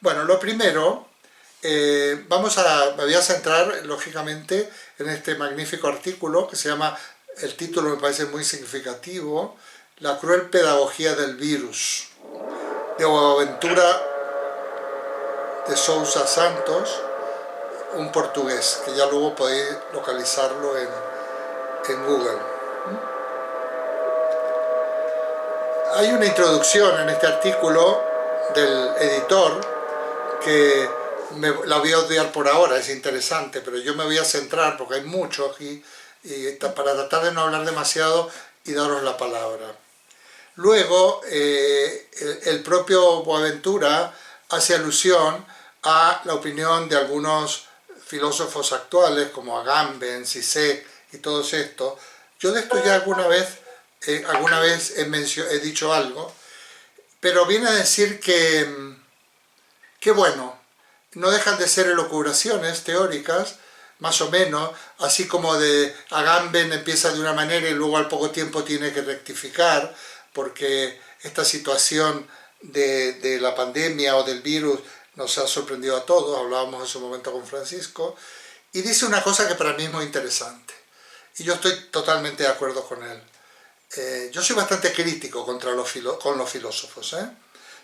Bueno, lo primero, me voy a centrar, lógicamente, en este magnífico artículo que se llama, el título me parece muy significativo, La cruel pedagogía del virus, de Boaventura de Sousa Santos, un portugués, que ya luego podéis localizarlo en Google. Hay una introducción en este artículo del editor que la voy a odiar por ahora, es interesante, pero yo me voy a centrar, porque hay mucho aquí, y para tratar de no hablar demasiado y daros la palabra. Luego, el propio Boaventura hace alusión a la opinión de algunos filósofos actuales, como Agamben, Cizek y todos estos. Yo de esto ya alguna vez he dicho algo, pero viene a decir que bueno, no dejan de ser elucubraciones teóricas, más o menos, así como de Agamben empieza de una manera y luego al poco tiempo tiene que rectificar, porque esta situación de la pandemia o del virus nos ha sorprendido a todos, hablábamos en su momento con Francisco, y dice una cosa que para mí es muy interesante, y yo estoy totalmente de acuerdo con él. Yo soy bastante crítico con los filósofos,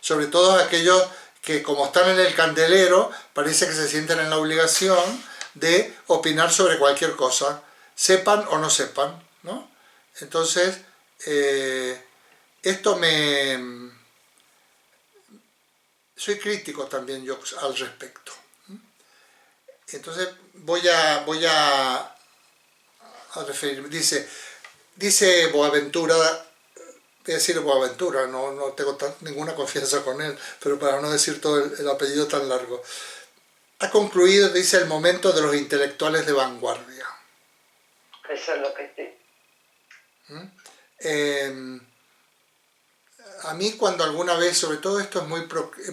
sobre todo aquellos que, como están en el candelero, parece que se sienten en la obligación de opinar sobre cualquier cosa, sepan o no sepan, ¿no? Entonces, esto soy crítico también yo al respecto. Entonces, voy a referirme. Dice Boaventura, voy a decir Boaventura, no tengo ninguna confianza con él, pero para no decir todo el apellido tan largo. Ha concluido, dice, el momento de los intelectuales de vanguardia. Eso es lo que sí. A mí cuando alguna vez, sobre todo esto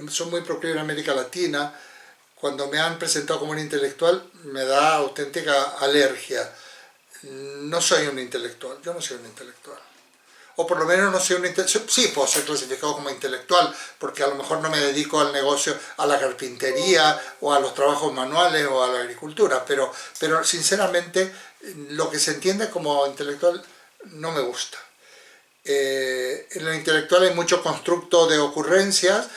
son muy proclive en América Latina, cuando me han presentado como un intelectual me da auténtica alergia. No soy un intelectual, yo no soy un intelectual. O por lo menos no soy un intelectual. Sí, puedo ser clasificado como intelectual, porque a lo mejor no me dedico al negocio, a la carpintería, o a los trabajos manuales, o a la agricultura, pero sinceramente lo que se entiende como intelectual no me gusta. En lo intelectual hay mucho constructo de ocurrencias,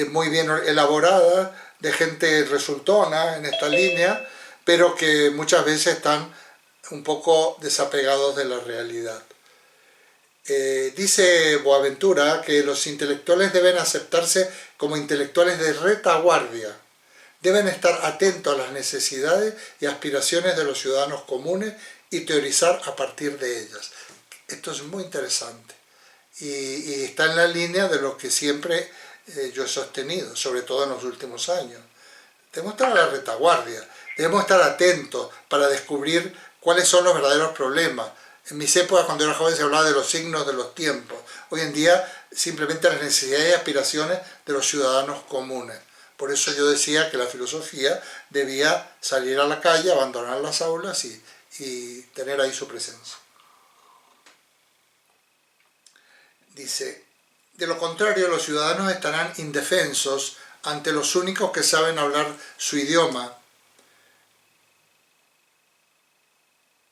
muy bien elaboradas, de gente resultona en esta línea, pero que muchas veces están un poco desapegados de la realidad. Dice Boaventura que los intelectuales deben aceptarse como intelectuales de retaguardia, deben estar atentos a las necesidades y aspiraciones de los ciudadanos comunes y teorizar a partir de ellas. Esto es muy interesante y está en la línea de lo que siempre yo he sostenido, sobre todo en los últimos años. Debemos estar a la retaguardia, debemos estar atentos para descubrir cuáles son los verdaderos problemas. En mis épocas, cuando era joven, se hablaba de los signos de los tiempos. Hoy en día, simplemente las necesidades y aspiraciones de los ciudadanos comunes. Por eso yo decía que la filosofía debía salir a la calle, abandonar las aulas y tener ahí su presencia. Dice, de lo contrario, los ciudadanos estarán indefensos ante los únicos que saben hablar su idioma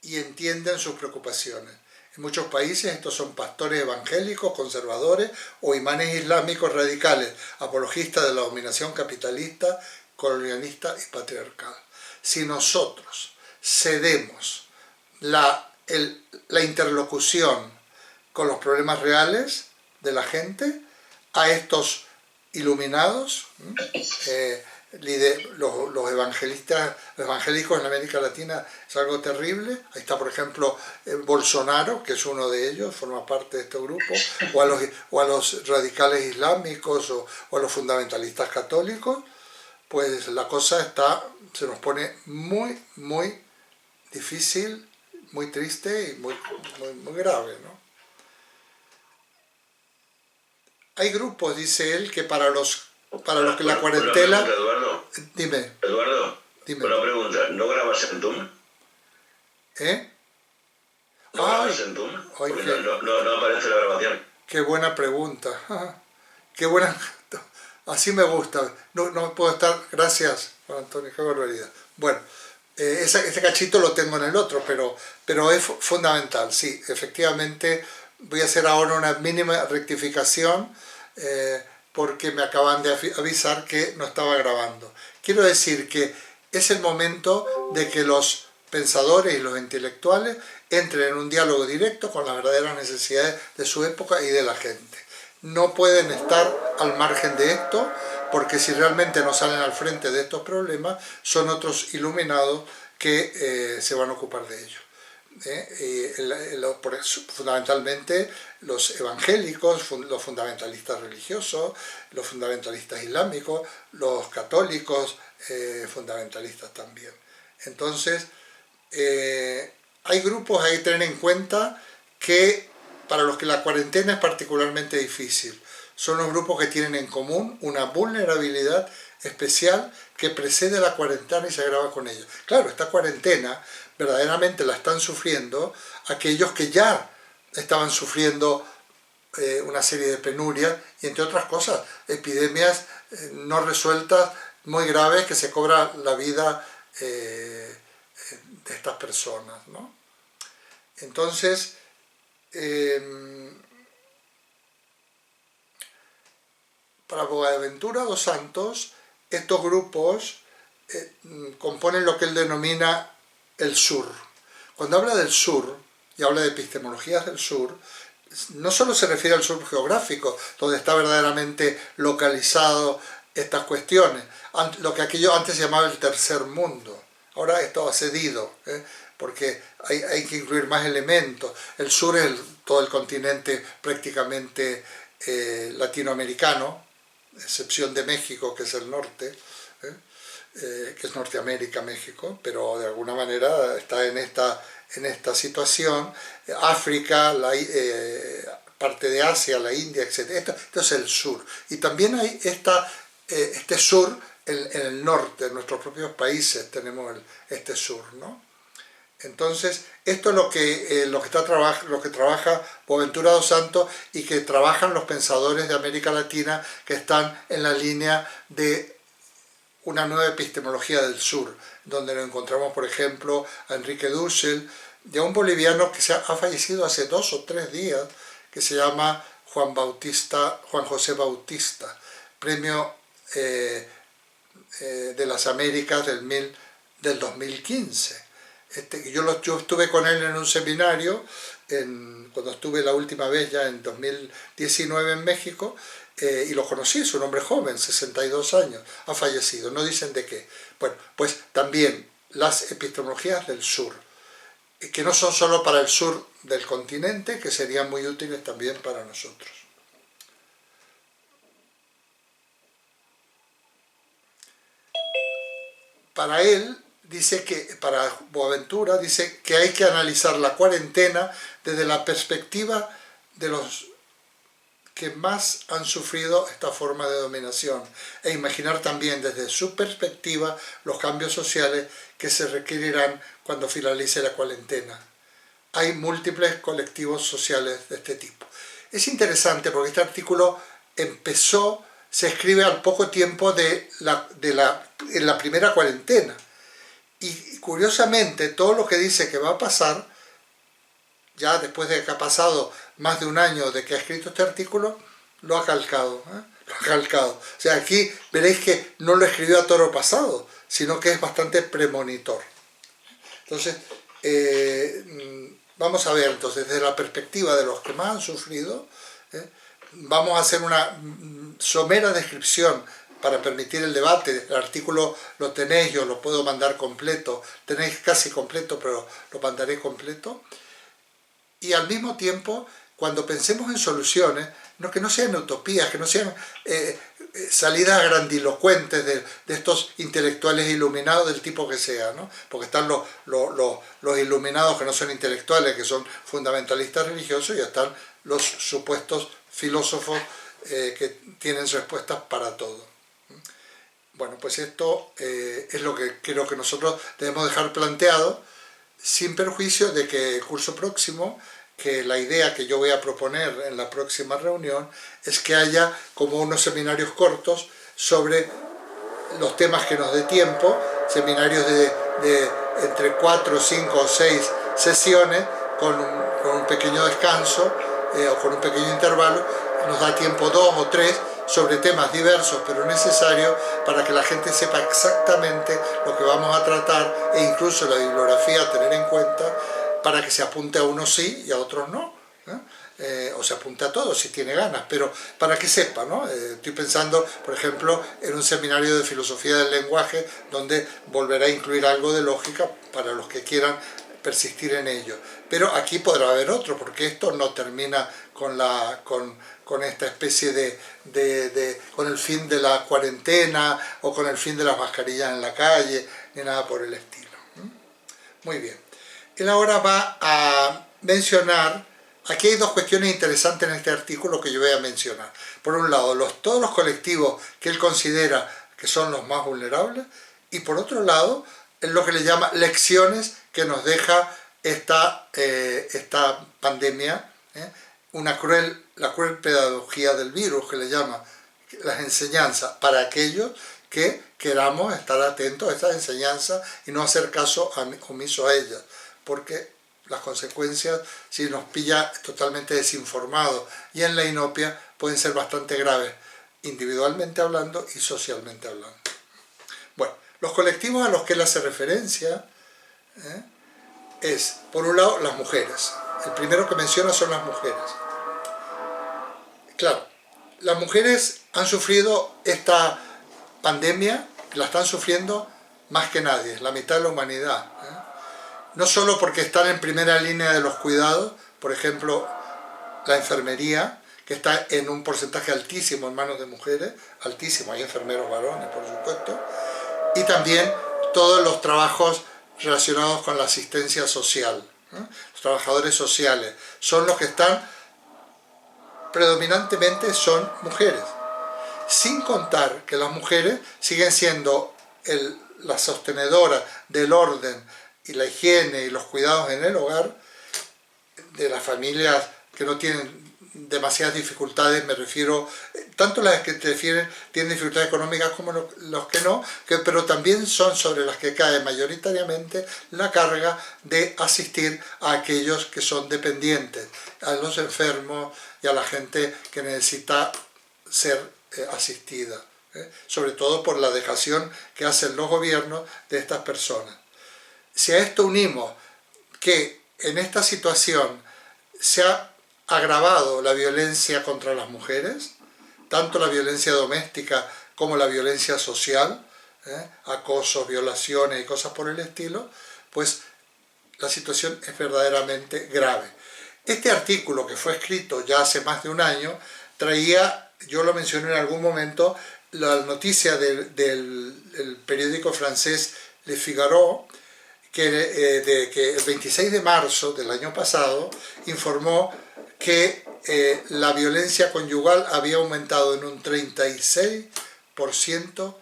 y entienden sus preocupaciones. En muchos países estos son pastores evangélicos, conservadores o imanes islámicos radicales, apologistas de la dominación capitalista, colonialista y patriarcal. Si nosotros cedemos la interlocución con los problemas reales de la gente a estos iluminados, los evangélicos en América Latina es algo terrible. Ahí está, por ejemplo, Bolsonaro, que es uno de ellos, forma parte de este grupo, o a los radicales islámicos o a los fundamentalistas católicos. Pues la cosa se nos pone muy, muy difícil, muy triste y muy grave, ¿no? Hay grupos, dice él, que para los que la cuarentena... Una pregunta, Eduardo. Dime. Eduardo, Dime. Una pregunta. ¿No grabas en Zoom? ¿No grabas en Zoom? No aparece la grabación. Qué buena pregunta. Qué buena... Así me gusta. No, no puedo estar... Gracias, Juan Antonio, qué barbaridad. Bueno, ese cachito lo tengo en el otro, pero es fundamental. Sí, efectivamente voy a hacer ahora una mínima rectificación porque me acaban de avisar que no estaba grabando. Quiero decir que es el momento de que los pensadores y los intelectuales entren en un diálogo directo con las verdaderas necesidades de su época y de la gente. No pueden estar al margen de esto, porque si realmente no salen al frente de estos problemas, son otros iluminados que se van a ocupar de ellos. Fundamentalmente los evangélicos, los fundamentalistas religiosos, los fundamentalistas islámicos, los católicos fundamentalistas también. Entonces, hay grupos hay que tener en cuenta que para los que la cuarentena es particularmente difícil. Son los grupos que tienen en común una vulnerabilidad especial que precede la cuarentena y se agrava con ellos. Claro, esta cuarentena verdaderamente la están sufriendo aquellos que ya estaban sufriendo una serie de penurias y, entre otras cosas, epidemias no resueltas muy graves que se cobra la vida de estas personas, ¿no? Entonces, para Boaventura dos Santos, estos grupos componen lo que él denomina el sur. Cuando habla del sur, y habla de epistemologías del sur, no solo se refiere al sur geográfico, donde está verdaderamente localizado estas cuestiones, lo que aquello antes se llamaba el tercer mundo. Ahora esto ha cedido, porque hay que incluir más elementos. El sur es todo el continente prácticamente latinoamericano, excepción de México, que es el norte, que es Norteamérica, México, pero de alguna manera está en esta situación. África, parte de Asia, la India, etc. Esto es el sur. Y también hay este sur en el norte, en nuestros propios países tenemos este sur, ¿no? Entonces, esto es lo que trabaja Boaventura dos Santos y que trabajan los pensadores de América Latina que están en la línea de una nueva epistemología del sur, donde nos encontramos, por ejemplo, a Enrique Dussel, y a un boliviano que ha fallecido hace 2 o 3 días, que se llama Juan José Bautista, premio de las Américas del 2015. Yo estuve con él en un seminario cuando estuve la última vez ya en 2019 en México, y lo conocí, es un hombre joven, 62 años, ha fallecido, no dicen de qué. Bueno, pues también las epistemologías del sur, que no son solo para el sur del continente, que serían muy útiles también para nosotros. Para Boaventura dice que hay que analizar la cuarentena desde la perspectiva de los que más han sufrido esta forma de dominación e imaginar también desde su perspectiva los cambios sociales que se requerirán cuando finalice la cuarentena. Hay múltiples colectivos sociales de este tipo. Es interesante porque este artículo se escribe al poco tiempo en la primera cuarentena. Y curiosamente, todo lo que dice que va a pasar, ya después de que ha pasado más de un año de que ha escrito este artículo, lo ha calcado. Lo ha calcado. O sea, aquí veréis que no lo escribió a toro pasado, sino que es bastante premonitor. Entonces, vamos a ver, entonces, desde la perspectiva de los que más han sufrido, vamos a hacer una somera descripción para permitir el debate. El artículo lo tenéis, yo lo puedo mandar completo, tenéis casi completo, pero lo mandaré completo. Y al mismo tiempo, cuando pensemos en soluciones, que no sean utopías, que no sean salidas grandilocuentes de estos intelectuales iluminados del tipo que sea, ¿no? Porque están los iluminados que no son intelectuales, que son fundamentalistas religiosos, y están los supuestos filósofos que tienen respuestas para todo. Bueno, pues esto es lo que creo que nosotros debemos dejar planteado, sin perjuicio de que el curso próximo que la idea que yo voy a proponer en la próxima reunión es que haya como unos seminarios cortos sobre los temas que nos dé tiempo, seminarios de entre 4, 5 o 6 sesiones con un pequeño descanso o con un pequeño intervalo. Nos da tiempo 2 o 3 sobre temas diversos pero necesarios para que la gente sepa exactamente lo que vamos a tratar e incluso la bibliografía a tener en cuenta para que se apunte a unos sí y a otros no, o se apunte a todos si tiene ganas, pero para que sepa, ¿no? Estoy pensando, por ejemplo, en un seminario de filosofía del lenguaje donde volverá a incluir algo de lógica para los que quieran persistir en ello. Pero aquí podrá haber otro, porque esto no termina con esta especie con el fin de la cuarentena o con el fin de las mascarillas en la calle, ni nada por el estilo. Muy bien. Él ahora va a mencionar, aquí hay dos cuestiones interesantes en este artículo que yo voy a mencionar. Por un lado, todos los colectivos que él considera que son los más vulnerables, y por otro lado, lo que le llama lecciones que nos deja esta pandemia, la cruel pedagogía del virus, que le llama las enseñanzas para aquellos que queramos estar atentos a estas enseñanzas y no hacer caso omiso a ellas, porque las consecuencias, si nos pilla totalmente desinformados y en la inopia, pueden ser bastante graves, individualmente hablando y socialmente hablando. Bueno, los colectivos a los que él hace referencia es, por un lado, las mujeres. El primero que menciona son las mujeres. Claro, las mujeres han sufrido esta pandemia, la están sufriendo más que nadie, la mitad de la humanidad. No solo porque están en primera línea de los cuidados, por ejemplo, la enfermería, que está en un porcentaje altísimo en manos de mujeres, altísimo, hay enfermeros varones, por supuesto, y también todos los trabajos relacionados con la asistencia social. Los trabajadores sociales son los que están, predominantemente son mujeres, sin contar que las mujeres siguen siendo la sostenedora del orden y la higiene y los cuidados en el hogar de las familias que no tienen demasiadas dificultades, me refiero, tanto las que tienen dificultades económicas como los que no, pero también son sobre las que cae mayoritariamente la carga de asistir a aquellos que son dependientes, a los enfermos y a la gente que necesita ser asistida, sobre todo por la dejación que hacen los gobiernos de estas personas. Si a esto unimos que en esta situación se ha agravado la violencia contra las mujeres, tanto la violencia doméstica como la violencia social, acosos, violaciones y cosas por el estilo, pues la situación es verdaderamente grave. Este artículo, que fue escrito ya hace más de un año, traía, yo lo mencioné en algún momento, la noticia del periódico francés Le Figaro, que el 26 de marzo del año pasado informó que la violencia conyugal había aumentado en un 36%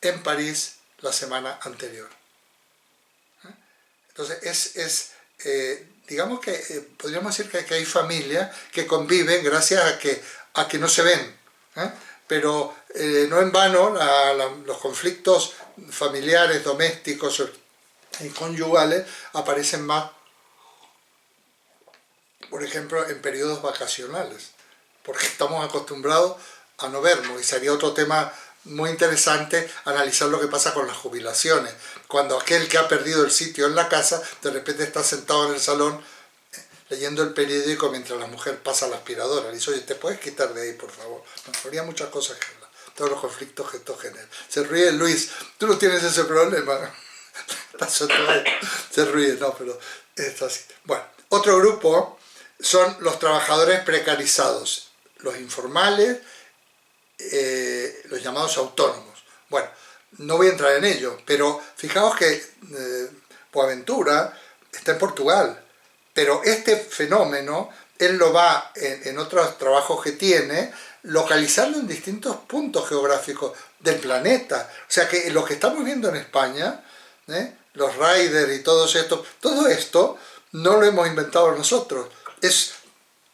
en París la semana anterior. Entonces, digamos que podríamos decir que hay familias que conviven gracias a que no se ven, pero no en vano los conflictos familiares, domésticos y conyugales aparecen más, por ejemplo, en periodos vacacionales, porque estamos acostumbrados a no vernos, y sería otro tema muy interesante analizar lo que pasa con las jubilaciones, cuando aquel que ha perdido el sitio en la casa de repente está sentado en el salón leyendo el periódico mientras la mujer pasa la aspiradora. Le dice, oye, ¿te puedes quitar de ahí, por favor? Nos habría muchas cosas que hablar, todos los conflictos que esto genera. Se ríe Luis, tú no tienes ese problema. Se ríe, no, pero es así. Bueno, otro grupo son los trabajadores precarizados, los informales, los llamados autónomos. Bueno, no voy a entrar en ello, pero fijaos que Boaventura está en Portugal, pero este fenómeno él lo va, en otros trabajos que tiene, localizando en distintos puntos geográficos del planeta. O sea que lo que estamos viendo en España, los riders y todo esto no lo hemos inventado nosotros.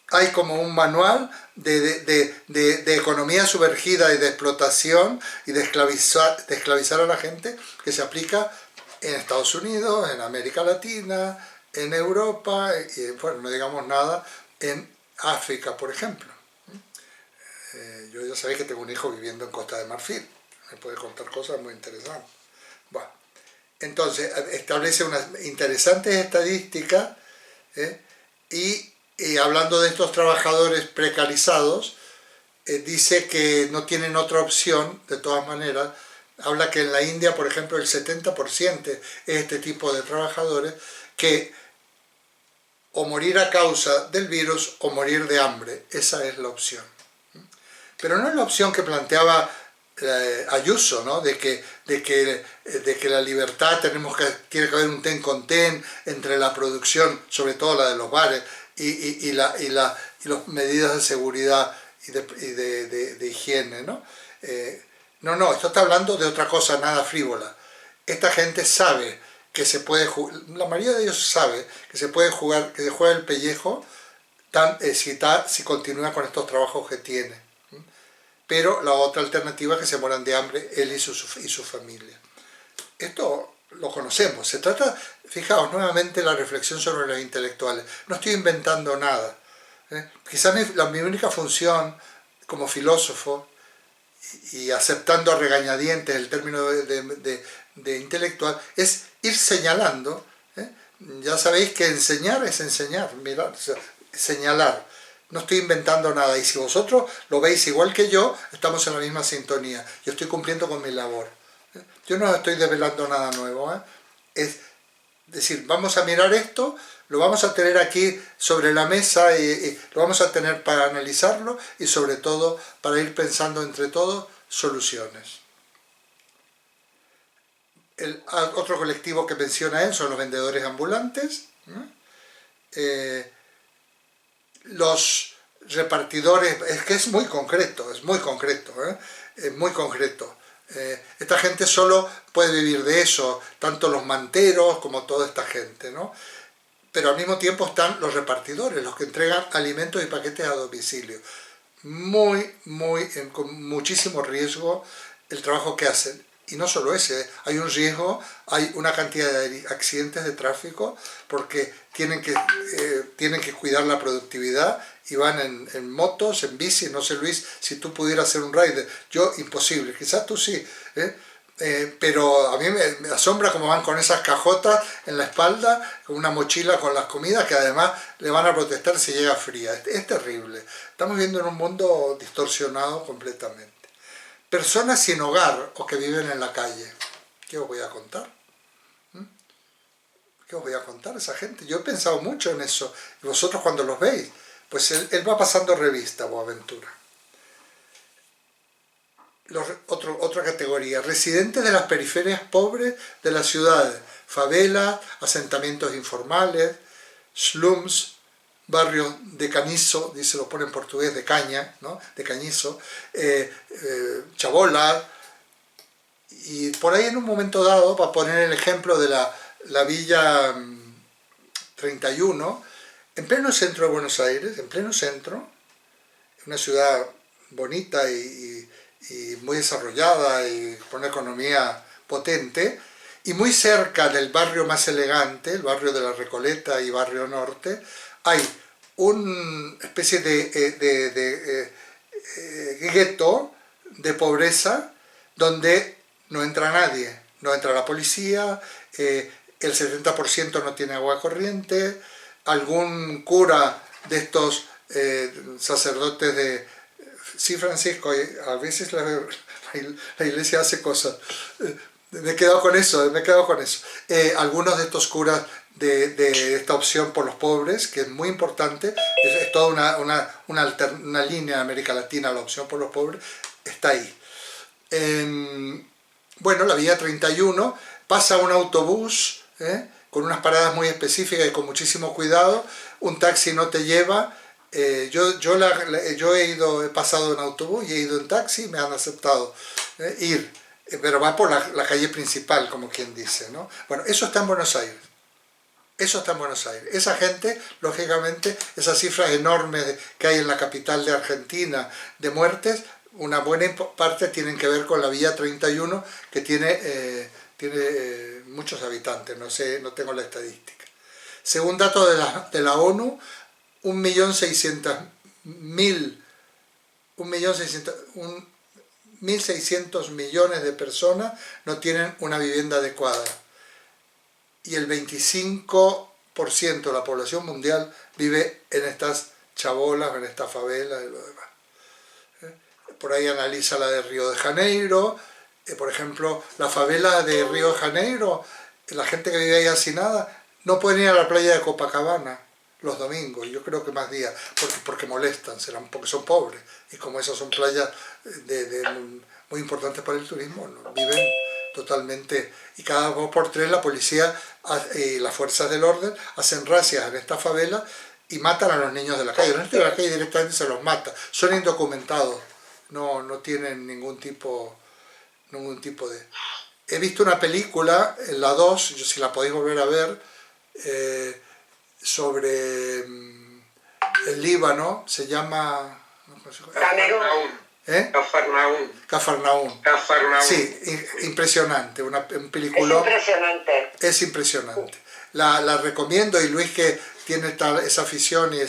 hay como un manual de economía sumergida y de explotación y de esclavizar a la gente que se aplica en Estados Unidos, en América Latina, en Europa, y bueno, no digamos nada, en África, por ejemplo. Yo ya sabéis que tengo un hijo viviendo en Costa de Marfil, me puede contar cosas muy interesantes. Bueno, entonces, establece unas interesantes estadísticas, y hablando de estos trabajadores precarizados, dice que no tienen otra opción, de todas maneras. Habla que en la India, por ejemplo, el 70% es este tipo de trabajadores que o morir a causa del virus o morir de hambre. Esa es la opción. Pero no es la opción que planteaba Ayuso, ¿no? de que la libertad tiene que haber un ten con ten entre la producción, sobre todo la de los bares, y las medidas de seguridad y de higiene, ¿no? No, esto está hablando de otra cosa, nada frívola. Esta gente sabe que se puede jugar, la mayoría de ellos sabe que se puede jugar, que se juega el pellejo si continúa con estos trabajos que tiene. Pero la otra alternativa es que se mueran de hambre él y su familia. Esto lo conocemos. Se trata, fijaos nuevamente la reflexión sobre los intelectuales. No estoy inventando nada. Quizás mi única función como filósofo, y aceptando a regañadientes el término de intelectual, es ir señalando. Ya sabéis que enseñar es enseñar, mirar, o sea, señalar. No estoy inventando nada, y si vosotros lo veis igual que yo, estamos en la misma sintonía. Yo estoy cumpliendo con mi labor. Yo no estoy desvelando nada nuevo. Es decir, vamos a mirar esto, lo vamos a tener aquí sobre la mesa y lo vamos a tener para analizarlo y sobre todo para ir pensando entre todos soluciones. Otro colectivo que menciona él son los vendedores ambulantes. Los repartidores, es que es muy concreto, es muy concreto. Esta gente solo puede vivir de eso, tanto los manteros como toda esta gente, ¿no? Pero al mismo tiempo están los repartidores, los que entregan alimentos y paquetes a domicilio. Con muchísimo riesgo el trabajo que hacen. Y no solo ese, hay un riesgo, hay una cantidad de accidentes de tráfico porque tienen que cuidar la productividad y van en motos, en bici. No sé, Luis, si tú pudieras ser un rider. Yo, imposible, quizás tú sí, pero a mí me asombra cómo van con esas cajotas en la espalda, con una mochila con las comidas que además le van a protestar si llega fría. Es terrible. Estamos viviendo en un mundo distorsionado completamente. Personas sin hogar o que viven en la calle. ¿Qué os voy a contar? ¿Qué os voy a contar esa gente? Yo he pensado mucho en eso. Y vosotros cuando los veis, pues él va pasando revista, Boaventura. Otra categoría, residentes de las periferias pobres de las ciudades, favelas, asentamientos informales, slums, barrios de Cañizo, dice, lo pone en portugués, de caña, ¿no? De Cañizo, chabolas, y por ahí en un momento dado, para poner el ejemplo de la Villa 31, en pleno centro de Buenos Aires, en pleno centro, una ciudad bonita y muy desarrollada y con una economía potente, y muy cerca del barrio más elegante, el barrio de la Recoleta y Barrio Norte, hay una especie de gueto de pobreza donde no entra nadie, no entra la policía, el 70% no tiene agua corriente, algún cura de estos sacerdotes de... Sí, Francisco, a veces la iglesia hace cosas. Me he quedado con eso. Algunos de estos curas de esta opción por los pobres, que es muy importante, es toda una línea en América Latina, la opción por los pobres, está ahí. Bueno, la Vía 31, pasa un autobús con unas paradas muy específicas y con muchísimo cuidado, un taxi no te lleva. Yo he pasado en autobús y he ido en taxi y me han aceptado ir, pero va por la calle principal, como quien dice, ¿no? Bueno, eso está en Buenos Aires. Eso está en Buenos Aires. Esa gente, lógicamente, esas cifras enormes que hay en la capital de Argentina de muertes, una buena parte tienen que ver con la Villa 31, que tiene muchos habitantes, no sé, no tengo la estadística. Según datos de la ONU, 1.600 millones de personas no tienen una vivienda adecuada. Y el 25% de la población mundial vive en estas chabolas, en estas favelas y lo demás. Por ahí analiza la de Río de Janeiro, por ejemplo, la favela de Río de Janeiro, la gente que vive ahí hacinada, no pueden ir a la playa de Copacabana los domingos, yo creo que más días, porque molestan, porque son pobres, y como esas son playas muy importantes para el turismo, ¿no? Viven totalmente, y cada 2 por 3 la policía y las fuerzas del orden hacen razias en esta favela y matan a los niños de la calle. Los niños de la calle directamente se los mata, son indocumentados, no tienen ningún tipo de... He visto una película, la 2, si la podéis volver a ver, sobre el Líbano, se llama... Camerún. Cafarnaún. Sí, impresionante, un peliculón. Es impresionante. Es impresionante. La recomiendo, y Luis, que tiene esa afición y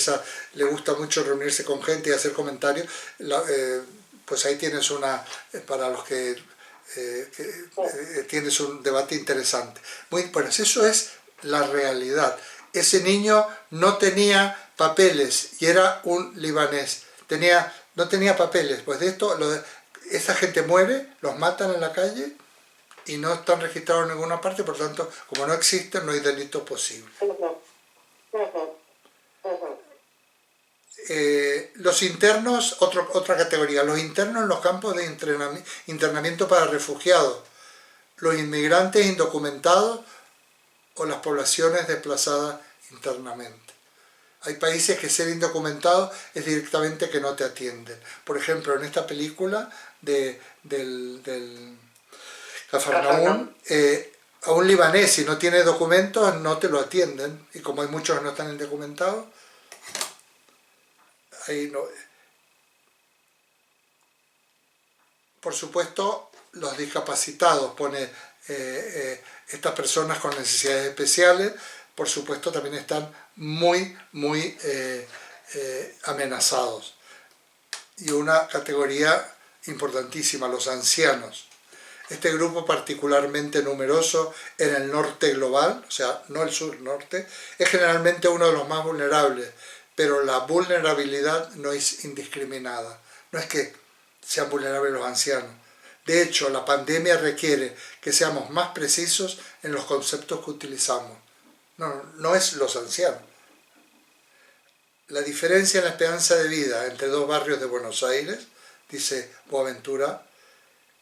le gusta mucho reunirse con gente y hacer comentarios, pues ahí tienes para los que tienes un debate interesante. Bueno, eso es la realidad. Ese niño no tenía papeles y era un libanés. No tenía papeles, pues de esto, esa gente muere, los matan en la calle y no están registrados en ninguna parte, por tanto, como no existen, no hay delito posible. Los internos, otra categoría, los internos en los campos de internamiento para refugiados, los inmigrantes indocumentados o las poblaciones desplazadas internamente. Hay países que ser indocumentado es directamente que no te atienden. Por ejemplo, en esta película del Cafarnaún, a un libanés, si no tiene documentos, no te lo atienden. Y como hay muchos que no están indocumentados, ahí no. Por supuesto, los discapacitados, estas personas con necesidades especiales, por supuesto también están muy amenazados. Y una categoría importantísima, los ancianos. Este grupo particularmente numeroso en el norte global, o sea, no el sur-norte, es generalmente uno de los más vulnerables, pero la vulnerabilidad no es indiscriminada. No es que sean vulnerables los ancianos. De hecho, la pandemia requiere que seamos más precisos en los conceptos que utilizamos. No es los ancianos. La diferencia en la esperanza de vida entre 2 barrios de Buenos Aires, dice Boaventura,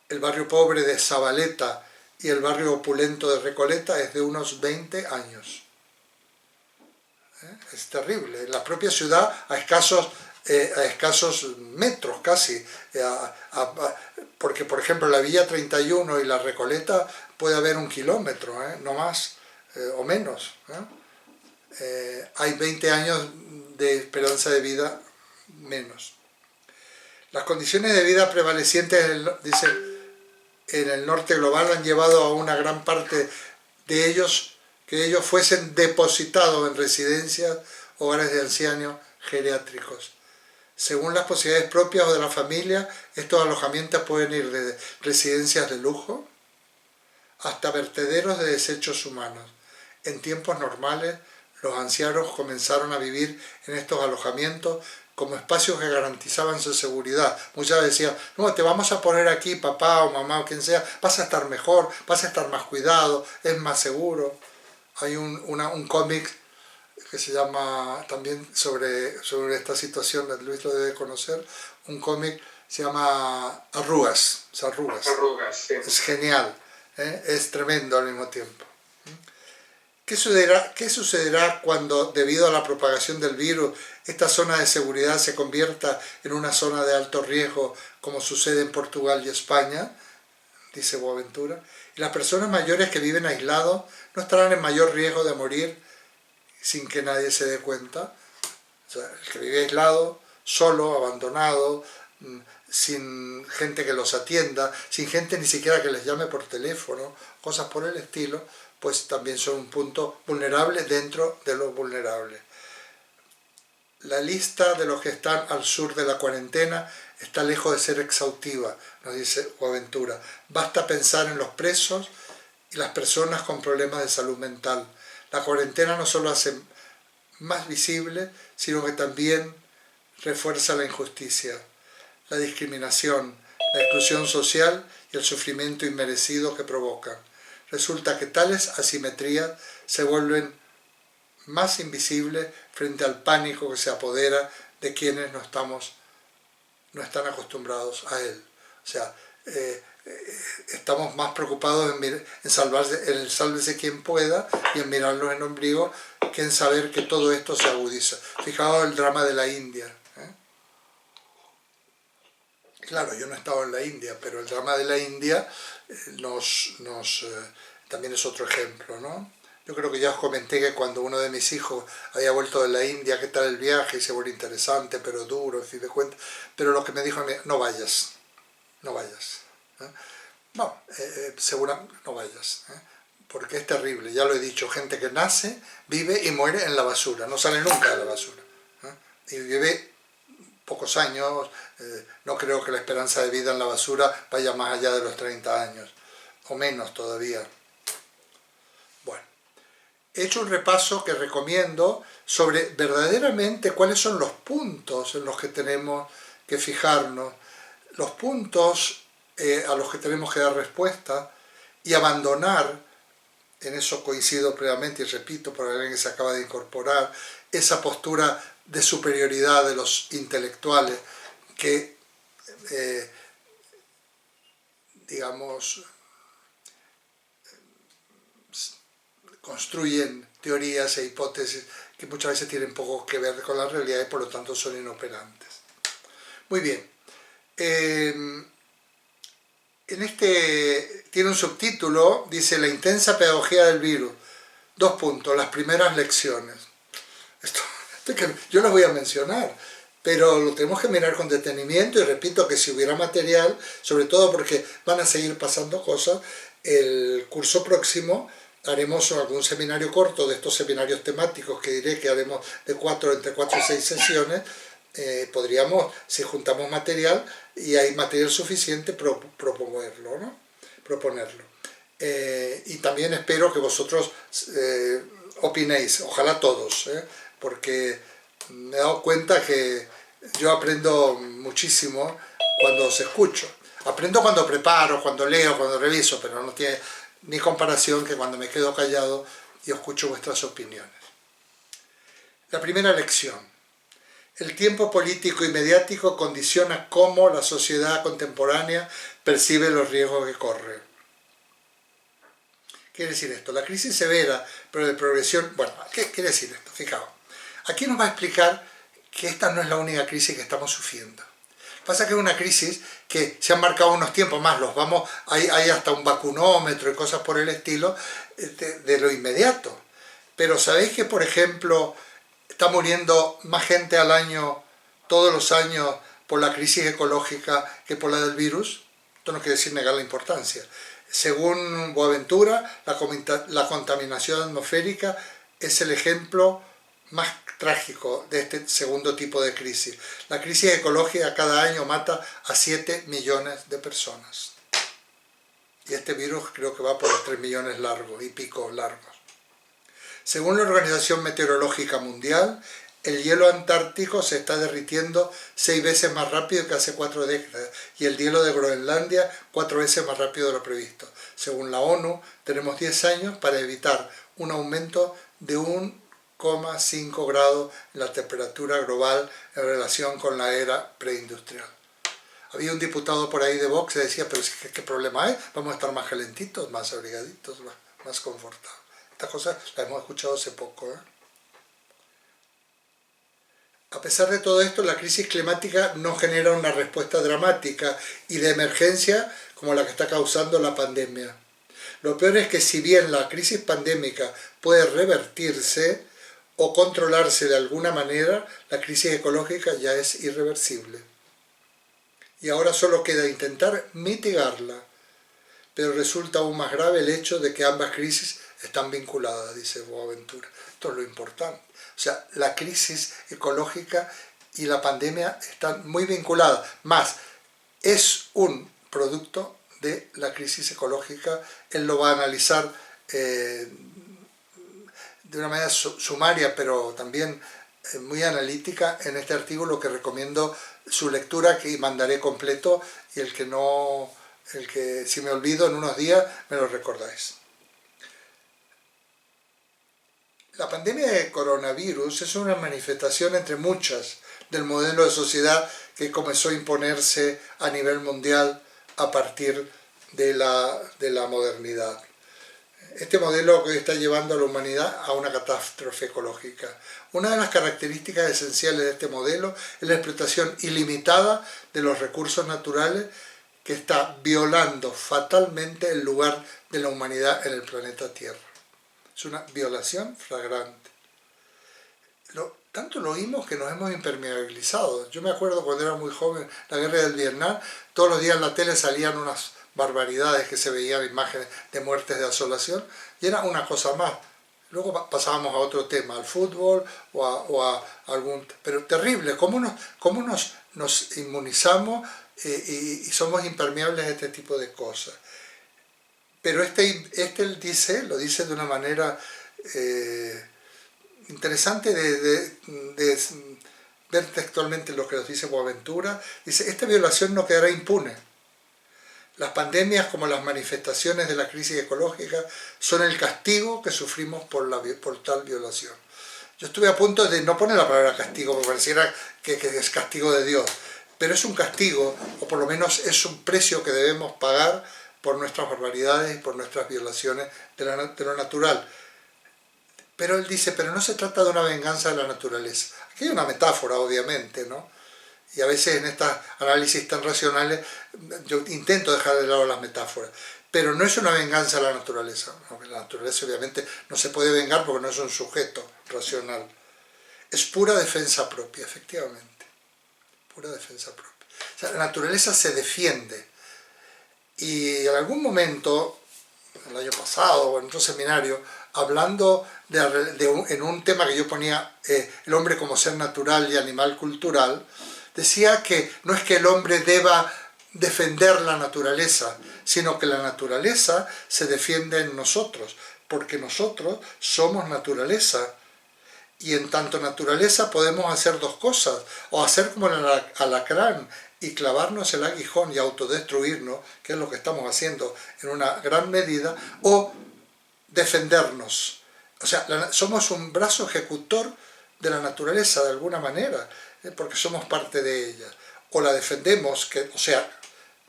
el barrio pobre de Zabaleta y el barrio opulento de Recoleta, es de unos 20 años. Es terrible. En la propia ciudad, a escasos metros casi, porque por ejemplo la Villa 31 y la Recoleta puede haber 1 kilómetro, no más o menos. Hay 20 años de esperanza de vida menos. Las condiciones de vida prevalecientes, dice, en el norte global han llevado a una gran parte de ellos que ellos fuesen depositados en residencias, hogares de ancianos geriátricos. Según las posibilidades propias o de la familia, estos alojamientos pueden ir desde residencias de lujo hasta vertederos de desechos humanos. En tiempos normales, los ancianos comenzaron a vivir en estos alojamientos como espacios que garantizaban su seguridad. Muchas veces decían, no, te vamos a poner aquí, papá o mamá o quien sea, vas a estar mejor, vas a estar más cuidado, es más seguro. Hay un cómic que se llama también sobre esta situación, Luis lo debe conocer, un cómic se llama Arrugas. Arrugas, sí. Es genial, es tremendo al mismo tiempo. ¿Qué sucederá cuando, debido a la propagación del virus, esta zona de seguridad se convierta en una zona de alto riesgo, como sucede en Portugal y España? Dice Boaventura. Y las personas mayores que viven aislados no estarán en mayor riesgo de morir sin que nadie se dé cuenta. O sea, el que vive aislado, solo, abandonado, sin gente que los atienda, sin gente ni siquiera que les llame por teléfono, cosas por el estilo, pues también son un punto vulnerable dentro de lo vulnerable. La lista de los que están al sur de la cuarentena está lejos de ser exhaustiva, nos dice Boaventura. Basta pensar en los presos y las personas con problemas de salud mental. La cuarentena no solo hace más visible, sino que también refuerza la injusticia, la discriminación, la exclusión social y el sufrimiento inmerecido que provocan. Resulta que tales asimetrías se vuelven más invisibles frente al pánico que se apodera de quienes no están acostumbrados a él. O sea, estamos más preocupados en sálvese quien pueda y en mirarlos en ombligo que en saber que todo esto se agudiza. Fijaos el drama de la India. Claro, yo no he estado en la India, pero el drama de la India también es otro ejemplo, ¿no? Yo creo que ya os comenté que cuando uno de mis hijos había vuelto de la India, qué tal el viaje, y se volvió interesante, pero duro, en fin de cuentas. Pero lo que me dijo, no vayas, no vayas. No, seguramente no vayas, porque es terrible, ya lo he dicho, gente que nace, vive y muere en la basura, no sale nunca de la basura. Y vive pocos años, no creo que la esperanza de vida en la basura vaya más allá de los 30 años, o menos todavía. Bueno, he hecho un repaso que recomiendo sobre verdaderamente cuáles son los puntos en los que tenemos que fijarnos, los puntos a los que tenemos que dar respuesta y abandonar, en eso coincido plenamente y repito por alguien que se acaba de incorporar, esa postura de superioridad de los intelectuales que, digamos, construyen teorías e hipótesis que muchas veces tienen poco que ver con la realidad y por lo tanto son inoperantes. Muy bien. Tiene un subtítulo, dice La intensa pedagogía del virus. 2 puntos, las primeras lecciones. Esto que yo las voy a mencionar, pero lo tenemos que mirar con detenimiento y repito que si hubiera material, sobre todo porque van a seguir pasando cosas, el curso próximo haremos algún seminario corto de estos seminarios temáticos que diré que haremos entre 4 y 6 sesiones. Podríamos, si juntamos material y hay material suficiente, proponerlo, ¿no? Y también espero que vosotros opinéis, ojalá todos, porque me he dado cuenta que yo aprendo muchísimo cuando os escucho. Aprendo cuando preparo, cuando leo, cuando reviso, pero no tiene ni comparación que cuando me quedo callado y escucho vuestras opiniones. La primera lección. El tiempo político y mediático condiciona cómo la sociedad contemporánea percibe los riesgos que corre. ¿Qué quiere decir esto? La crisis severa, pero de progresión... Bueno, ¿qué quiere decir esto? Fijaos. Aquí nos va a explicar que esta no es la única crisis que estamos sufriendo. Pasa que es una crisis que se han marcado unos tiempos más, hay hasta un vacunómetro y cosas por el estilo de lo inmediato. Pero ¿sabéis que, por ejemplo, está muriendo más gente al año, todos los años, por la crisis ecológica que por la del virus? Esto no quiere decir negar la importancia. Según Boaventura, la contaminación atmosférica es el ejemplo más trágico de este segundo tipo de crisis. La crisis ecológica cada año mata a 7 millones de personas. Y este virus creo que va por los 3 millones largos y pico largos. Según la Organización Meteorológica Mundial, el hielo antártico se está derritiendo 6 veces más rápido que hace 4 décadas y el hielo de Groenlandia 4 veces más rápido de lo previsto. Según la ONU, tenemos 10 años para evitar un aumento de 1,5 grados en la temperatura global en relación con la era preindustrial. Había un diputado por ahí de Vox que decía, pero ¿qué problema hay? Vamos a estar más calentitos, más abrigaditos, más confortables. Estas cosas las hemos escuchado hace poco, A pesar de todo esto, la crisis climática no genera una respuesta dramática y de emergencia como la que está causando la pandemia. Lo peor es que si bien la crisis pandémica puede revertirse, o controlarse de alguna manera, la crisis ecológica ya es irreversible. Y ahora solo queda intentar mitigarla, pero resulta aún más grave el hecho de que ambas crisis están vinculadas, dice Boaventura. Esto es lo importante. O sea, la crisis ecológica y la pandemia están muy vinculadas. Más, es un producto de la crisis ecológica. Él lo va a analizar de una manera sumaria, pero también muy analítica en este artículo, que recomiendo su lectura, que mandaré completo, y el que si me olvido en unos días me lo recordáis. La pandemia de coronavirus es una manifestación entre muchas del modelo de sociedad que comenzó a imponerse a nivel mundial a partir de la modernidad. Este modelo que hoy está llevando a la humanidad a una catástrofe ecológica. Una de las características esenciales de este modelo es la explotación ilimitada de los recursos naturales, que está violando fatalmente el lugar de la humanidad en el planeta Tierra. Es una violación flagrante. Tanto lo oímos que nos hemos impermeabilizado. Yo me acuerdo cuando era muy joven, la guerra del Vietnam, todos los días en la tele salían unas barbaridades, que se veían imágenes de muertes de asolación, y era una cosa más. Luego pasábamos a otro tema, al fútbol o a algún... Pero terrible, ¿cómo nos inmunizamos y somos impermeables a este tipo de cosas? Pero lo dice de una manera interesante de ver textualmente lo que nos dice Boaventura. Dice, esta violación no quedará impune. Las pandemias, como las manifestaciones de la crisis ecológica, son el castigo que sufrimos por tal violación. Yo estuve a punto de no poner la palabra castigo, porque pareciera que es castigo de Dios, pero es un castigo, o por lo menos es un precio que debemos pagar por nuestras barbaridades y por nuestras violaciones de lo natural. Pero él dice, pero no se trata de una venganza de la naturaleza. Aquí hay una metáfora, obviamente, ¿no? Y a veces en estos análisis tan racionales yo intento dejar de lado las metáforas. Pero no es una venganza a la naturaleza. La naturaleza obviamente no se puede vengar porque no es un sujeto racional. Es pura defensa propia, efectivamente. Pura defensa propia. O sea, la naturaleza se defiende. Y en algún momento, el año pasado o en otro seminario, hablando en un tema que yo ponía, el hombre como ser natural y animal cultural, decía que no es que el hombre deba defender la naturaleza, sino que la naturaleza se defiende en nosotros, porque nosotros somos naturaleza. Y en tanto naturaleza podemos hacer dos cosas, o hacer como el alacrán y clavarnos el aguijón y autodestruirnos, que es lo que estamos haciendo en una gran medida, o defendernos. O sea, somos un brazo ejecutor de la naturaleza de alguna manera, porque somos parte de ella. O la defendemos, o sea,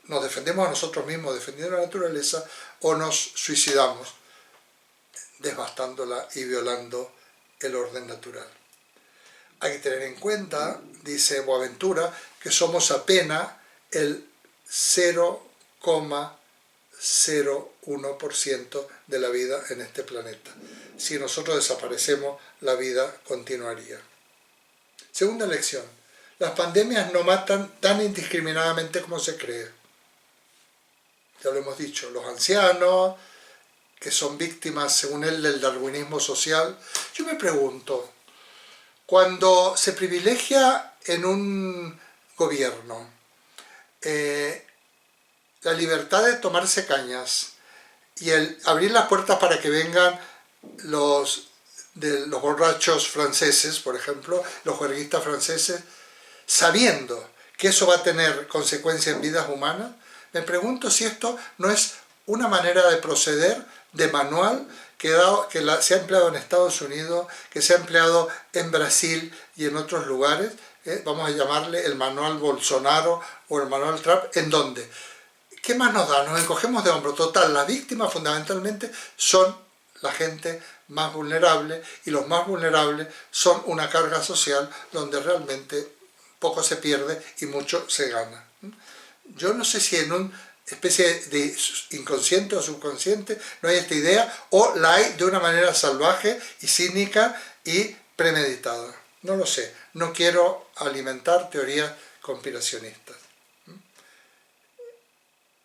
nos defendemos a nosotros mismos defendiendo la naturaleza, o nos suicidamos devastándola y violando el orden natural. Hay que tener en cuenta, dice Boaventura, que somos apenas el 0,01% de la vida en este planeta. Si nosotros desaparecemos, la vida continuaría. Segunda lección. Las pandemias no matan tan indiscriminadamente como se cree. Ya lo hemos dicho, los ancianos, que son víctimas, según él, del darwinismo social. Yo me pregunto, cuando se privilegia en un gobierno la libertad de tomarse cañas y el abrir las puertas para que vengan los borrachos franceses, por ejemplo, los juerguistas franceses, sabiendo que eso va a tener consecuencias en vidas humanas, me pregunto si esto no es una manera de proceder de manual que se ha empleado en Estados Unidos, que se ha empleado en Brasil y en otros lugares, vamos a llamarle el manual Bolsonaro o el manual Trump, ¿en dónde? ¿Qué más nos da? Nos encogemos de hombro. Total, las víctimas fundamentalmente son la gente más vulnerable, y los más vulnerables son una carga social donde realmente poco se pierde y mucho se gana. Yo no sé si en una especie de inconsciente o subconsciente no hay esta idea, o la hay de una manera salvaje y cínica y premeditada. No lo sé. No quiero alimentar teorías conspiracionistas.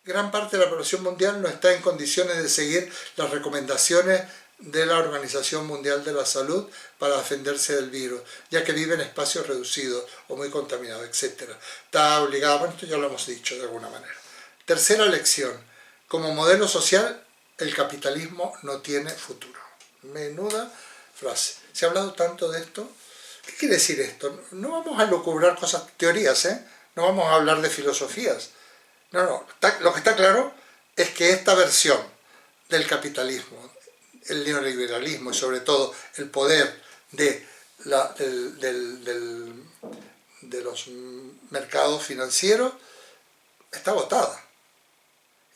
Gran parte de la población mundial no está en condiciones de seguir las recomendaciones de la Organización Mundial de la Salud para defenderse del virus, ya que vive en espacios reducidos o muy contaminados, etc. Está obligada, bueno, esto ya lo hemos dicho de alguna manera. Tercera lección, como modelo social, el capitalismo no tiene futuro. Menuda frase. Se ha hablado tanto de esto. ¿Qué quiere decir esto? No vamos a lucubrar cosas, teorías, no vamos a hablar de filosofías. No, lo que está claro es que esta versión del capitalismo, el neoliberalismo y sobre todo el poder de los mercados financieros está agotada.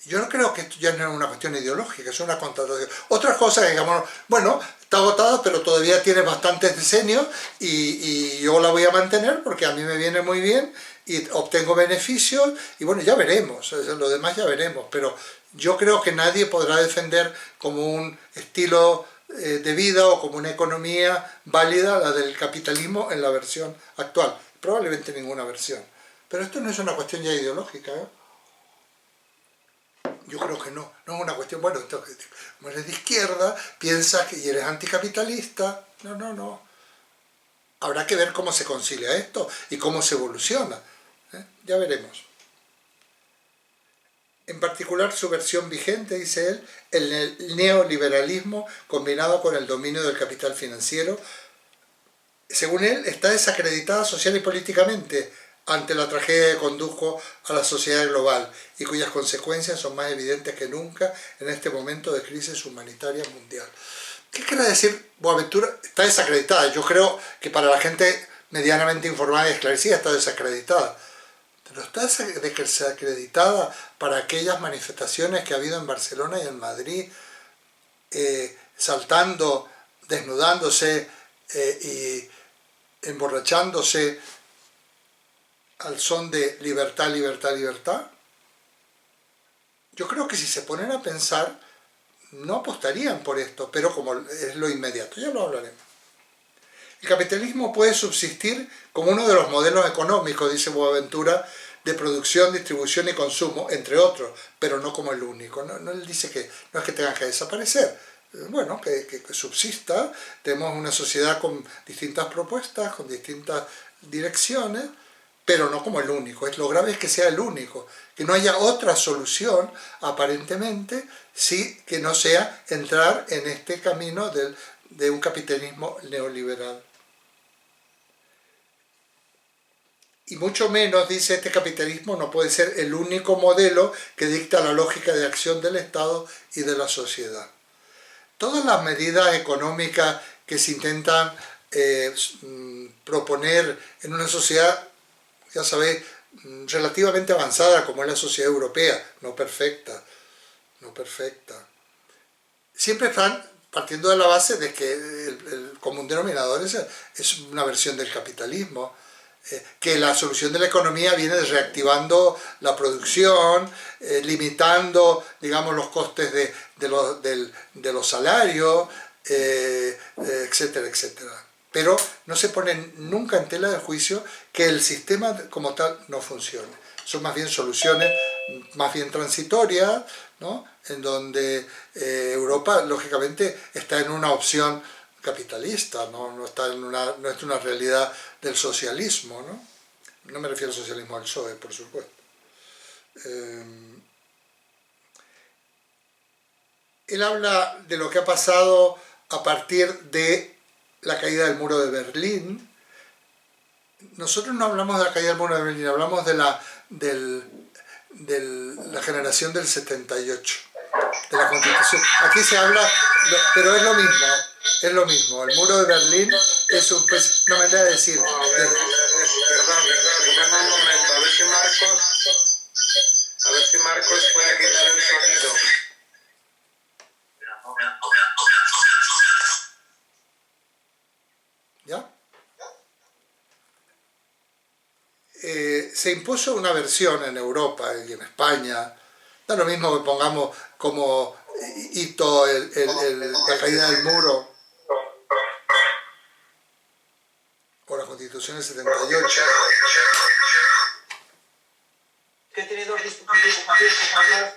Yo no creo que esto ya no es una cuestión ideológica, es una contradicción. Otras cosas, digamos, bueno, está agotada, pero todavía tiene bastantes decenios y yo la voy a mantener porque a mí me viene muy bien y obtengo beneficios y bueno, ya veremos, lo demás ya veremos, pero yo creo que nadie podrá defender como un estilo de vida o como una economía válida la del capitalismo en la versión actual, probablemente ninguna versión. Pero esto no es una cuestión ya ideológica, ¿eh? Yo creo que no es una cuestión, bueno, como eres de izquierda, piensas que eres anticapitalista, no. Habrá que ver cómo se concilia esto y cómo se evoluciona, ya veremos. En particular su versión vigente, dice él, el neoliberalismo combinado con el dominio del capital financiero, según él, está desacreditada social y políticamente ante la tragedia que condujo a la sociedad global y cuyas consecuencias son más evidentes que nunca en este momento de crisis humanitaria mundial. ¿Qué quiere decir Boaventura? Está desacreditada. Yo creo que para la gente medianamente informada y esclarecida está desacreditada. Pero está desacreditada para aquellas manifestaciones que ha habido en Barcelona y en Madrid, saltando, desnudándose y emborrachándose al son de libertad, libertad, libertad. Yo creo que si se ponen a pensar, no apostarían por esto, pero como es lo inmediato, ya lo hablaremos. El capitalismo puede subsistir como uno de los modelos económicos, dice Boaventura, de producción, distribución y consumo, entre otros, pero no como el único. No, él dice que no es que tengan que desaparecer, bueno, que subsista, tenemos una sociedad con distintas propuestas, con distintas direcciones, pero no como el único. Lo grave es que sea el único, que no haya otra solución, aparentemente, sí, que no sea entrar en este camino de un capitalismo neoliberal. Y mucho menos, dice, este capitalismo no puede ser el único modelo que dicta la lógica de acción del Estado y de la sociedad. Todas las medidas económicas que se intentan proponer en una sociedad, ya sabéis, relativamente avanzada como es la sociedad europea, no perfecta, siempre están partiendo de la base de que el común denominador es una versión del capitalismo, que la solución de la economía viene reactivando la producción, limitando, digamos, los costes de los salarios, etcétera, etcétera. Pero no se pone nunca en tela de juicio que el sistema como tal no funcione. Son más bien soluciones más bien transitorias, ¿no? En donde Europa, lógicamente, está en una opción capitalista, no es una realidad del socialismo, ¿no? No me refiero al socialismo del PSOE, por supuesto. Él habla de lo que ha pasado a partir de la caída del muro de Berlín. Nosotros no hablamos de la caída del muro de Berlín, hablamos de la generación del 78, de la Constitución. Aquí se habla, pero es lo mismo, el muro de Berlín es una manera de decir... Perdón un momento, a ver si Marcos puede quitar el sonido. ¿Ya? Se impuso una versión en Europa y en España, da lo mismo que pongamos como hito la caída del muro. o la Constitución del 78. Que tiene dos dispositivos abiertos además.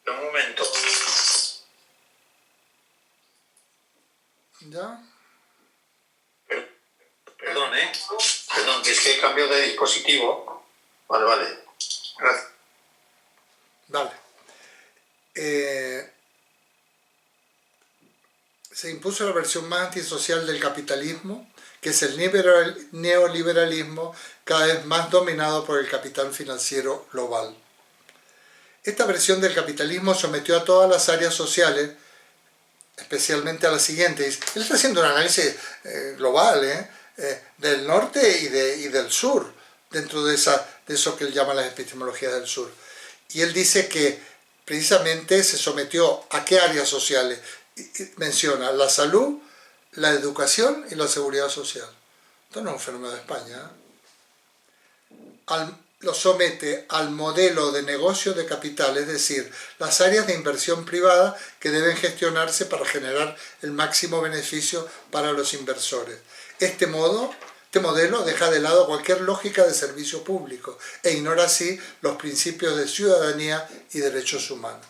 Un momento. ¿Ya? Perdón, ¿eh? Perdón, que es que he cambiado de dispositivo. Vale, vale. Gracias. Vale. Se impuso la versión más antisocial del capitalismo, que es el neoliberalismo, cada vez más dominado por el capital financiero global. Esta versión del capitalismo sometió a todas las áreas sociales, especialmente a las siguientes. Él está haciendo un análisis global del norte y del sur, dentro de eso que él llama las epistemologías del sur. Y él dice que precisamente se sometió a qué áreas sociales. Y menciona la salud, la educación y la seguridad social. Esto no es un fenómeno de España. Lo somete al modelo de negocio de capital, es decir, las áreas de inversión privada que deben gestionarse para generar el máximo beneficio para los inversores. Este modelo deja de lado cualquier lógica de servicio público e ignora así los principios de ciudadanía y derechos humanos.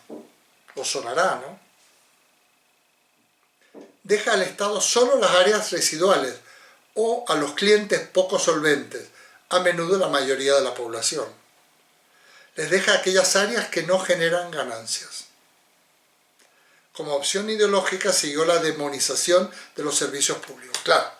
Os sonará, ¿no? Deja al Estado solo las áreas residuales o a los clientes poco solventes, a menudo la mayoría de la población. Les deja aquellas áreas que no generan ganancias. Como opción ideológica siguió la demonización de los servicios públicos. Claro,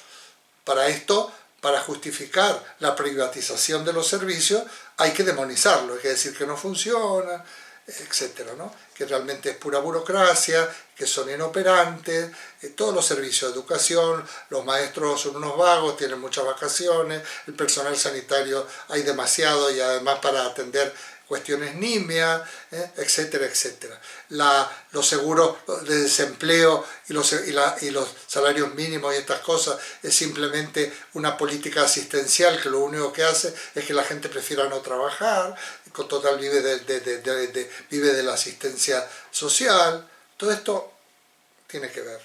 para esto, para justificar la privatización de los servicios, hay que demonizarlo, hay que decir que no funciona, etcétera, ¿no? Que realmente es pura burocracia, que son inoperantes, todos los servicios de educación, los maestros son unos vagos, tienen muchas vacaciones, el personal sanitario hay demasiado y además para atender cuestiones nimias, etcétera, etcétera. Los seguros de desempleo y los salarios mínimos y estas cosas es simplemente una política asistencial que lo único que hace es que la gente prefiera no trabajar, con total vive de la asistencia social. Todo esto tiene que ver.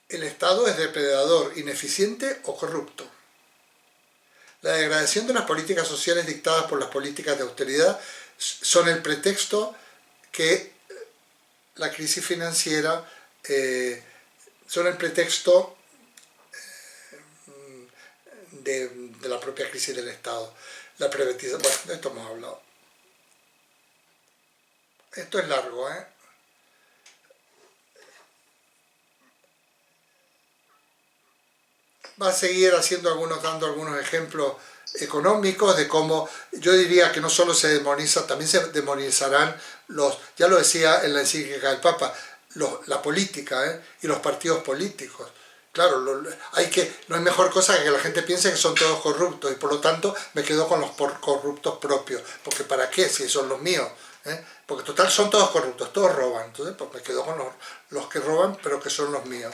El Estado es depredador, ineficiente o corrupto. La degradación de las políticas sociales dictadas por las políticas de austeridad son el pretexto que la crisis financiera, son el pretexto de la propia crisis del Estado. La privatización, bueno, de esto hemos hablado. Esto es largo, ¿eh? Va a seguir dando algunos ejemplos económicos de cómo, yo diría que no solo se demoniza, también se demonizarán ya lo decía en la encíclica del Papa, la política y los partidos políticos. Claro, no hay mejor cosa que la gente piense que son todos corruptos y por lo tanto me quedo con los corruptos propios, porque ¿para qué si son los míos? Porque total son todos corruptos, todos roban, entonces pues me quedo con los que roban pero que son los míos.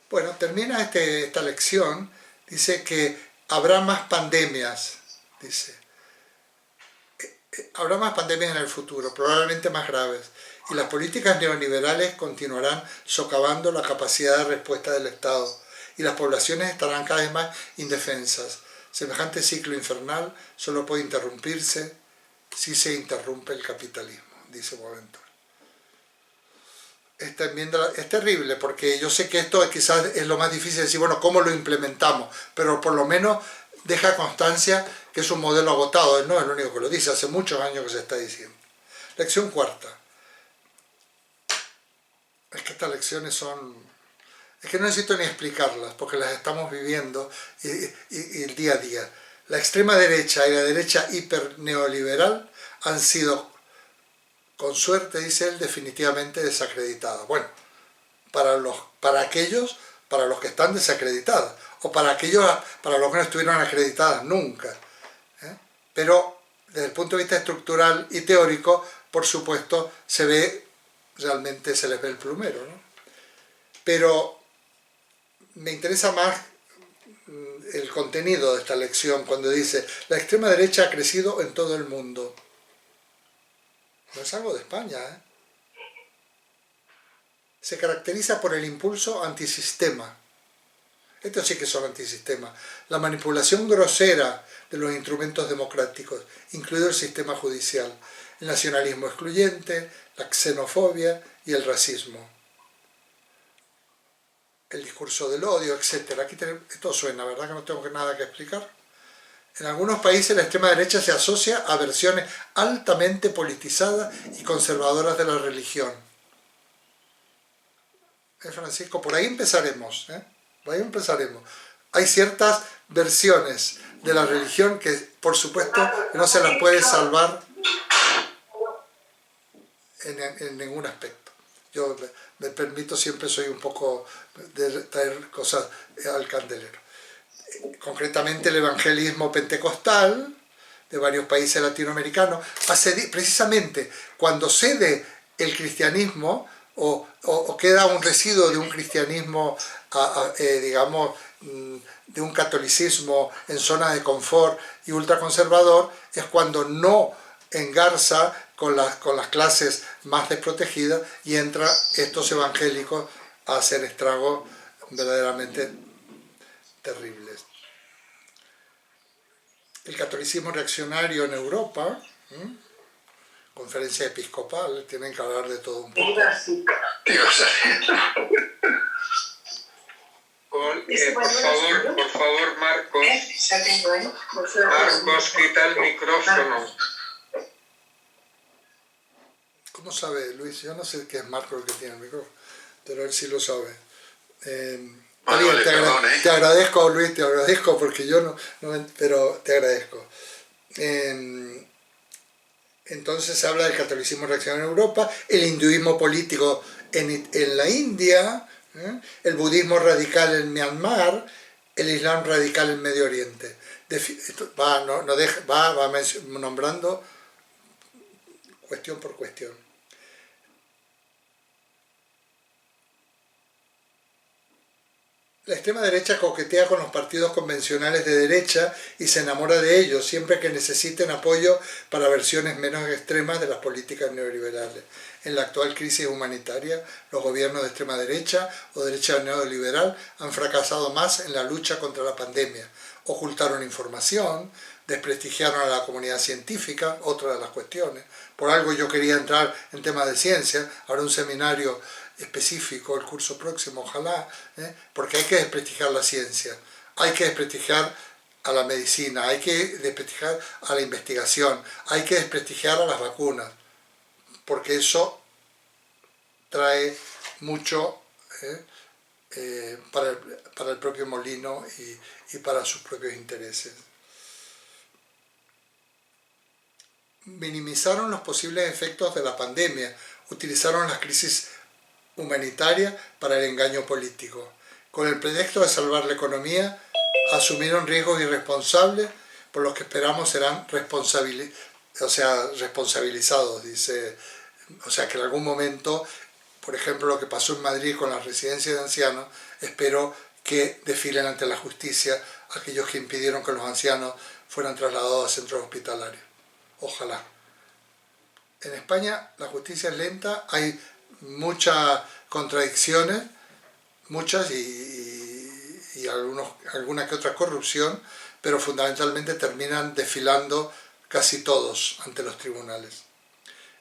Bueno, termina esta lección, dice que habrá más pandemias, dice. Habrá más pandemias en el futuro, probablemente más graves, y las políticas neoliberales continuarán socavando la capacidad de respuesta del Estado, y las poblaciones estarán cada vez más indefensas. Semejante ciclo infernal solo puede interrumpirse si se interrumpe el capitalismo, dice Boaventura. Esta enmienda es terrible porque yo sé que esto quizás es lo más difícil de decir, bueno, ¿cómo lo implementamos? Pero por lo menos deja constancia que es un modelo agotado, no es el único que lo dice, hace muchos años que se está diciendo. Lección cuarta. Es que estas lecciones es que no necesito ni explicarlas porque las estamos viviendo y el día a día. La extrema derecha y la derecha hiperneoliberal han sido, con suerte, dice él, definitivamente desacreditadas. Bueno, para los que están desacreditadas, o para los que no estuvieron acreditadas nunca. Pero desde el punto de vista estructural y teórico, por supuesto, realmente se les ve el plumero, ¿no? Pero me interesa más el contenido de esta lección cuando dice: la extrema derecha ha crecido en todo el mundo. no es algo de España, ¿eh? Se caracteriza por el impulso antisistema. Estos sí que son antisistema. La manipulación grosera de los instrumentos democráticos, incluido el sistema judicial, el nacionalismo excluyente, la xenofobia y el racismo. El discurso del odio, etc. Aquí esto suena, ¿verdad? Que no tengo nada que explicar. En algunos países la extrema derecha se asocia a versiones altamente politizadas y conservadoras de la religión. Francisco, por ahí empezaremos, ¿eh? Por ahí empezaremos. Hay ciertas versiones de la religión que, por supuesto, no se las puede salvar en ningún aspecto. Yo me permito, siempre soy un poco de traer cosas al candelero. Concretamente el evangelismo pentecostal de varios países latinoamericanos, precisamente cuando cede el cristianismo o queda un residuo de un cristianismo, digamos, de un catolicismo en zona de confort y ultraconservador, es cuando no engarza con las clases más desprotegidas y entra estos evangélicos a hacer estragos verdaderamente terribles. El catolicismo reaccionario en Europa, conferencia episcopal, tienen que hablar de todo un poco. Por favor, Marcos. Marcos, quita el micrófono. ¿Cómo sabe Luis? Yo no sé qué es Marcos el que tiene el micrófono, pero él sí lo sabe. Te agradezco, Luis, te agradezco porque yo no pero te agradezco. Entonces se habla del catolicismo reaccionario en Europa, el hinduismo político en la India, el budismo radical en Myanmar, el islam radical en Medio Oriente. Va nombrando cuestión por cuestión. La extrema derecha coquetea con los partidos convencionales de derecha y se enamora de ellos siempre que necesiten apoyo para versiones menos extremas de las políticas neoliberales. En la actual crisis humanitaria, los gobiernos de extrema derecha o derecha neoliberal han fracasado más en la lucha contra la pandemia. Ocultaron información, desprestigiaron a la comunidad científica, otra de las cuestiones. Por algo yo quería entrar en temas de ciencia, habrá un seminario específico el curso próximo, ojalá, porque hay que desprestigiar la ciencia, hay que desprestigiar a la medicina, hay que desprestigiar a la investigación, hay que desprestigiar a las vacunas, porque eso trae mucho para el propio molino y para sus propios intereses. Minimizaron los posibles efectos de la pandemia, utilizaron las crisis humanitaria para el engaño político. Con el pretexto de salvar la economía, asumieron riesgos irresponsables por los que esperamos serán responsabilizados, dice. O sea que en algún momento, por ejemplo, lo que pasó en Madrid con las residencias de ancianos, espero que desfilen ante la justicia aquellos que impidieron que los ancianos fueran trasladados a centros hospitalarios. Ojalá. En España la justicia es lenta, hay muchas contradicciones, muchas y alguna que otra corrupción, pero fundamentalmente terminan desfilando casi todos ante los tribunales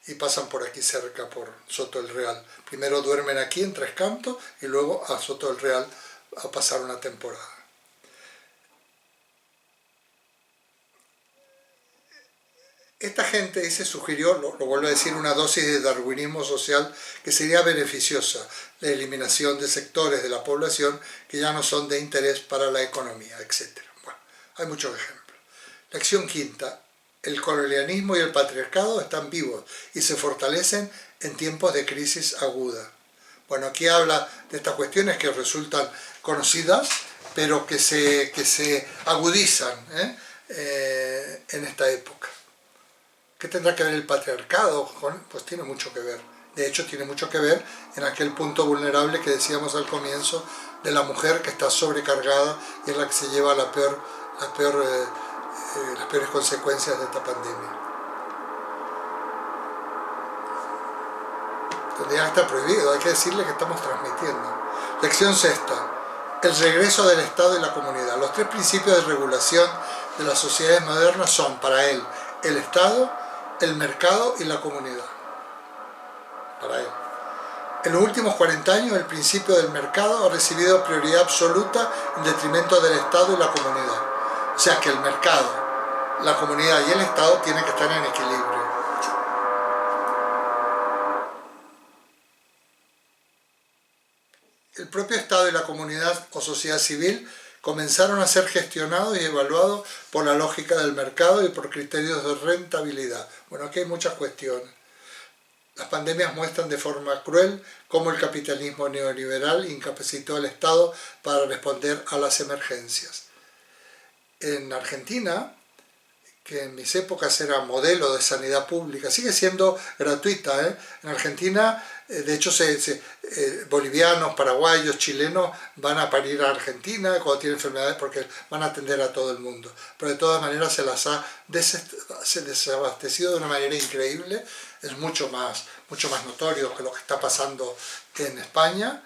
y pasan por aquí cerca, por Soto del Real. Primero duermen aquí en Tres Cantos y luego a Soto del Real a pasar una temporada. Esta gente, dice, sugirió, lo vuelvo a decir, una dosis de darwinismo social que sería beneficiosa, la eliminación de sectores de la población que ya no son de interés para la economía, etc. Bueno, hay muchos ejemplos. Lección quinta, el colonialismo y el patriarcado están vivos y se fortalecen en tiempos de crisis aguda. Bueno, aquí habla de estas cuestiones que resultan conocidas, pero que se agudizan en esta época. ¿Qué tendrá que ver el patriarcado? Pues tiene mucho que ver. De hecho, tiene mucho que ver en aquel punto vulnerable que decíamos al comienzo de la mujer que está sobrecargada y es la que se lleva las peores consecuencias de esta pandemia. Tendría que estar prohibido, hay que decirle que estamos transmitiendo. Lección sexta. El regreso del Estado y la comunidad. Los tres principios de regulación de las sociedades modernas son, para él, el Estado, el mercado y la comunidad. Para él. En los últimos 40 años, el principio del mercado ha recibido prioridad absoluta en detrimento del Estado y la comunidad. O sea que el mercado, la comunidad y el Estado tienen que estar en equilibrio. El propio Estado y la comunidad o sociedad civil comenzaron a ser gestionados y evaluados por la lógica del mercado y por criterios de rentabilidad. Bueno, aquí hay muchas cuestiones. Las pandemias muestran de forma cruel cómo el capitalismo neoliberal incapacitó al Estado para responder a las emergencias. En Argentina, que en mis épocas era modelo de sanidad pública, sigue siendo gratuita, ¿eh? En Argentina, de hecho, bolivianos, paraguayos, chilenos van a parir a Argentina cuando tienen enfermedades porque van a atender a todo el mundo. Pero de todas maneras se las ha desabastecido de una manera increíble. Es mucho más notorio que lo que está pasando en España,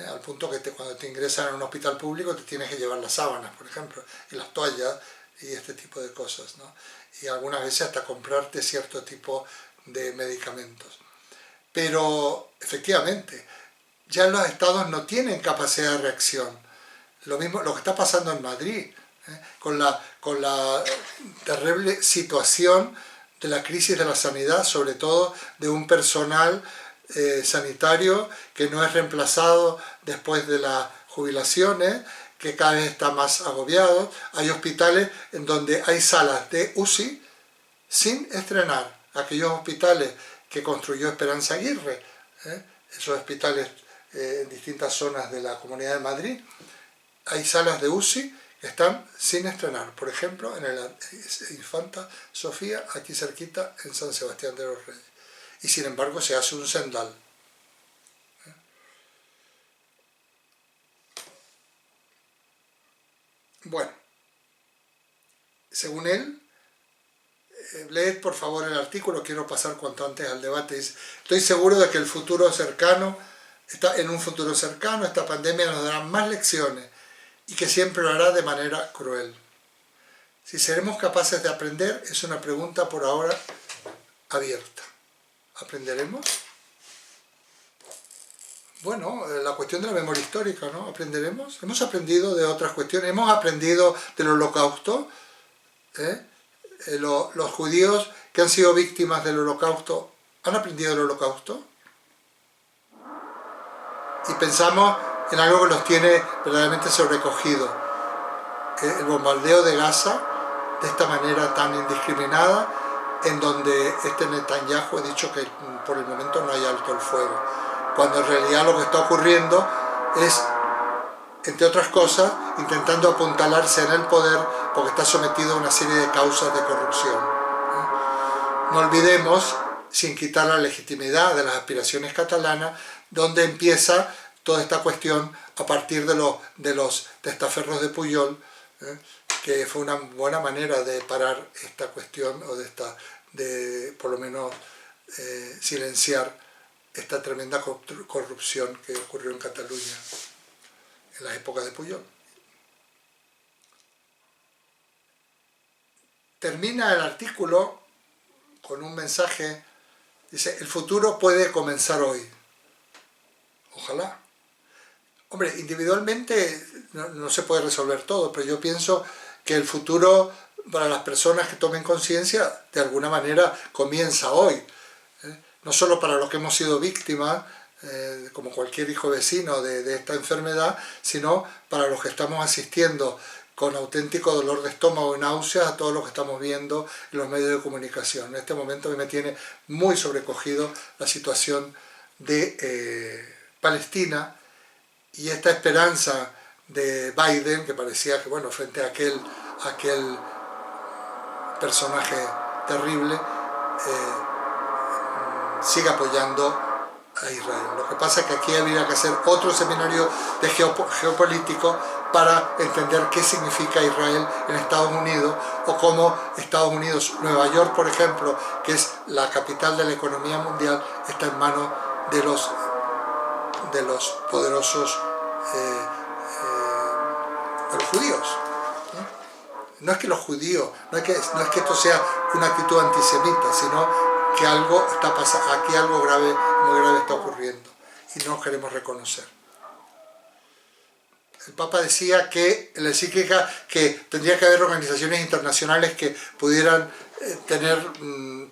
al punto que cuando te ingresan a un hospital público te tienes que llevar las sábanas, por ejemplo, y las toallas, y este tipo de cosas, ¿no? Y algunas veces hasta comprarte cierto tipo de medicamentos. Pero efectivamente, ya los estados no tienen capacidad de reacción. Lo mismo lo que está pasando en Madrid, con la terrible situación de la crisis de la sanidad, sobre todo de un personal sanitario que no es reemplazado después de las jubilaciones, que cada vez está más agobiado. Hay hospitales en donde hay salas de UCI sin estrenar. Aquellos hospitales que construyó Esperanza Aguirre, esos hospitales en distintas zonas de la Comunidad de Madrid, hay salas de UCI que están sin estrenar. Por ejemplo, en el Infanta Sofía, aquí cerquita, en San Sebastián de los Reyes. Y sin embargo se hace un Sendal. Bueno, según él, leed por favor el artículo, quiero pasar cuanto antes al debate. Estoy seguro de que en un futuro cercano, esta pandemia nos dará más lecciones y que siempre lo hará de manera cruel. Si seremos capaces de aprender es una pregunta por ahora abierta. ¿Aprenderemos? Bueno, la cuestión de la memoria histórica, ¿no? ¿Aprenderemos? Hemos aprendido de otras cuestiones, hemos aprendido del Holocausto. Los judíos que han sido víctimas del Holocausto, ¿han aprendido del Holocausto? Y pensamos en algo que los tiene verdaderamente sobrecogido. El bombardeo de Gaza, de esta manera tan indiscriminada, en donde Netanyahu ha dicho que por el momento no hay alto el fuego, cuando en realidad lo que está ocurriendo es, entre otras cosas, intentando apuntalarse en el poder porque está sometido a una serie de causas de corrupción. No olvidemos, sin quitar la legitimidad de las aspiraciones catalanas, donde empieza toda esta cuestión a partir de los testaferros de Pujol, que fue una buena manera de parar esta cuestión, o de por lo menos silenciar esta tremenda corrupción que ocurrió en Cataluña en las épocas de Pujol. Termina el artículo con un mensaje, dice: el futuro puede comenzar hoy. Ojalá. Hombre, individualmente no se puede resolver todo, pero yo pienso que el futuro para las personas que tomen conciencia de alguna manera comienza hoy. No solo para los que hemos sido víctimas, como cualquier hijo vecino de esta enfermedad, sino para los que estamos asistiendo con auténtico dolor de estómago y náuseas a todo lo que estamos viendo en los medios de comunicación. En este momento a mí me tiene muy sobrecogido la situación de Palestina y esta esperanza de Biden, que parecía que, bueno, frente a aquel personaje terrible, sigue apoyando a Israel. Lo que pasa es que aquí habría que hacer otro seminario de geopolítico para entender qué significa Israel en Estados Unidos, o cómo Estados Unidos, Nueva York, por ejemplo, que es la capital de la economía mundial, está en manos de los poderosos de los judíos. No es que los judíos, no es que esto sea una actitud antisemita, sino que algo está pasando, aquí algo grave, muy grave está ocurriendo y no queremos reconocer. El Papa decía que en la encíclica que tendría que haber organizaciones internacionales que pudieran tener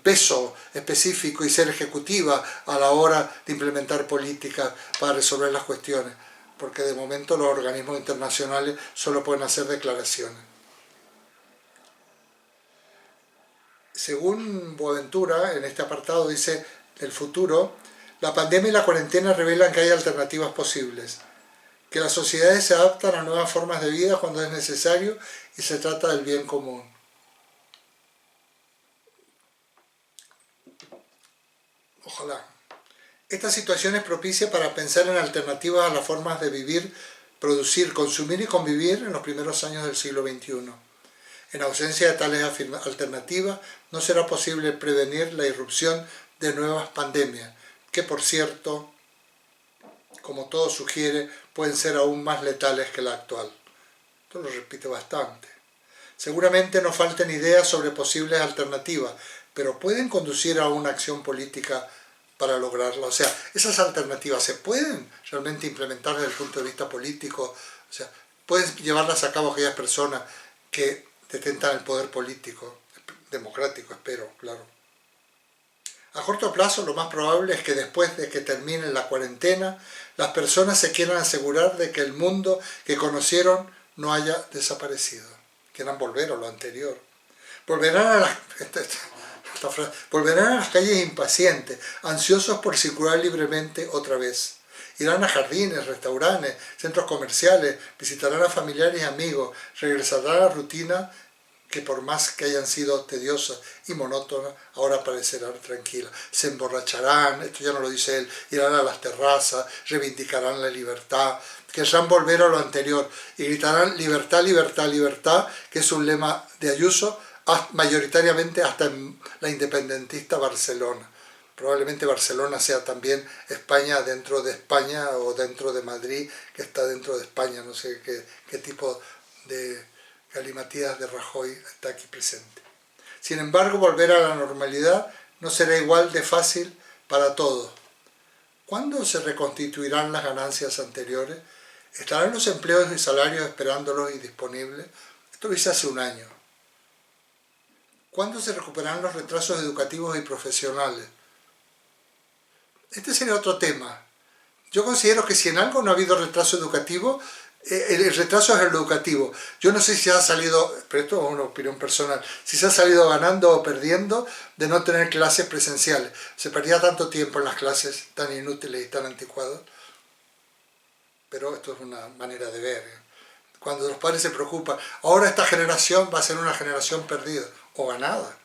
peso específico y ser ejecutivas a la hora de implementar políticas para resolver las cuestiones, porque de momento los organismos internacionales solo pueden hacer declaraciones. Según Boaventura, en este apartado dice el futuro, la pandemia y la cuarentena revelan que hay alternativas posibles, que las sociedades se adaptan a nuevas formas de vida cuando es necesario y se trata del bien común. Ojalá. Esta situación es propicia para pensar en alternativas a las formas de vivir, producir, consumir y convivir en los primeros años del siglo XXI. En ausencia de tales alternativas, no será posible prevenir la irrupción de nuevas pandemias, que por cierto, como todo sugiere, pueden ser aún más letales que la actual. Esto lo repite bastante. Seguramente nos faltan ideas sobre posibles alternativas, pero pueden conducir a una acción política para lograrla. O sea, esas alternativas se pueden realmente implementar desde el punto de vista político. O sea, pueden llevarlas a cabo aquellas personas que detentan el poder político, democrático, espero, claro. A corto plazo, lo más probable es que después de que termine la cuarentena, las personas se quieran asegurar de que el mundo que conocieron no haya desaparecido. Quieran volver a lo anterior. Volverán a las calles impacientes, ansiosos por circular libremente otra vez. Irán a jardines, restaurantes, centros comerciales, visitarán a familiares y amigos, regresarán a la rutina que por más que hayan sido tediosas y monótonas, ahora parecerán tranquilas. Se emborracharán, esto ya no lo dice él, irán a las terrazas, reivindicarán la libertad, querrán volver a lo anterior y gritarán libertad, libertad, libertad, que es un lema de Ayuso, mayoritariamente hasta en la independentista Barcelona. Probablemente Barcelona sea también España dentro de España o dentro de Madrid, que está dentro de España, no sé qué tipo de galimatías de Rajoy está aquí presente. Sin embargo, volver a la normalidad no será igual de fácil para todos. ¿Cuándo se reconstituirán las ganancias anteriores? ¿Estarán los empleos y salarios esperándolos y disponibles? Esto lo hice hace un año. ¿Cuándo se recuperarán los retrasos educativos y profesionales? Este sería otro tema. Yo considero que si en algo no ha habido retraso educativo, el retraso es el educativo. Yo no sé si ha salido, pero esto es una opinión personal, si se ha salido ganando o perdiendo de no tener clases presenciales. Se perdía tanto tiempo en las clases tan inútiles y tan anticuadas. Pero esto es una manera de ver. Cuando los padres se preocupan, ahora esta generación va a ser una generación perdida o ganada.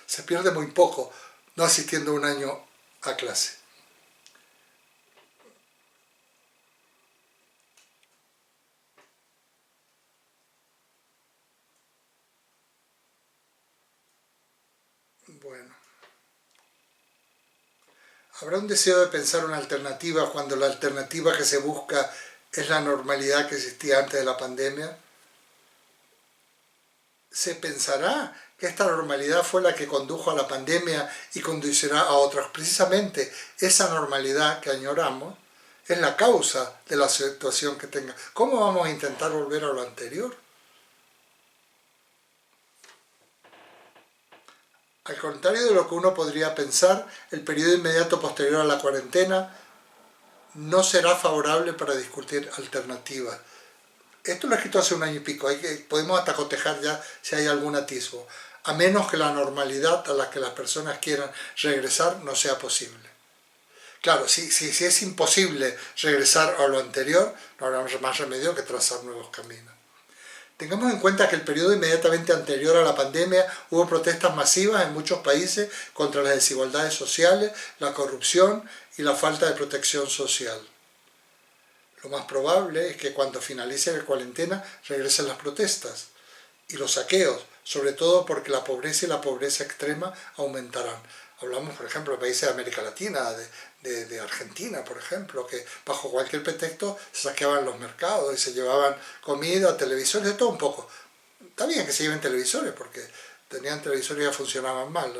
Se pierde muy poco no asistiendo un año a clase. Bueno. ¿Habrá un deseo de pensar una alternativa cuando la alternativa que se busca es la normalidad que existía antes de la pandemia? ¿Se pensará que esta normalidad fue la que condujo a la pandemia y conducirá a otras? Precisamente esa normalidad que añoramos es la causa de la situación que tenga. ¿Cómo vamos a intentar volver a lo anterior? Al contrario de lo que uno podría pensar, el periodo inmediato posterior a la cuarentena no será favorable para discutir alternativas. Esto lo he escrito hace un año y pico, podemos hasta cotejar ya si hay algún atisbo, a menos que la normalidad a la que las personas quieran regresar no sea posible. Claro, si es imposible regresar a lo anterior, no habrá más remedio que trazar nuevos caminos. Tengamos en cuenta que el periodo inmediatamente anterior a la pandemia hubo protestas masivas en muchos países contra las desigualdades sociales, la corrupción y la falta de protección social. Lo más probable es que cuando finalice la cuarentena regresen las protestas y los saqueos, sobre todo porque la pobreza y la pobreza extrema aumentarán. Hablamos, por ejemplo, de países de América Latina, de Argentina, por ejemplo, que bajo cualquier pretexto se saqueaban los mercados y se llevaban comida, televisores, de todo un poco. Está bien que se lleven televisores, porque tenían televisores y ya funcionaban mal.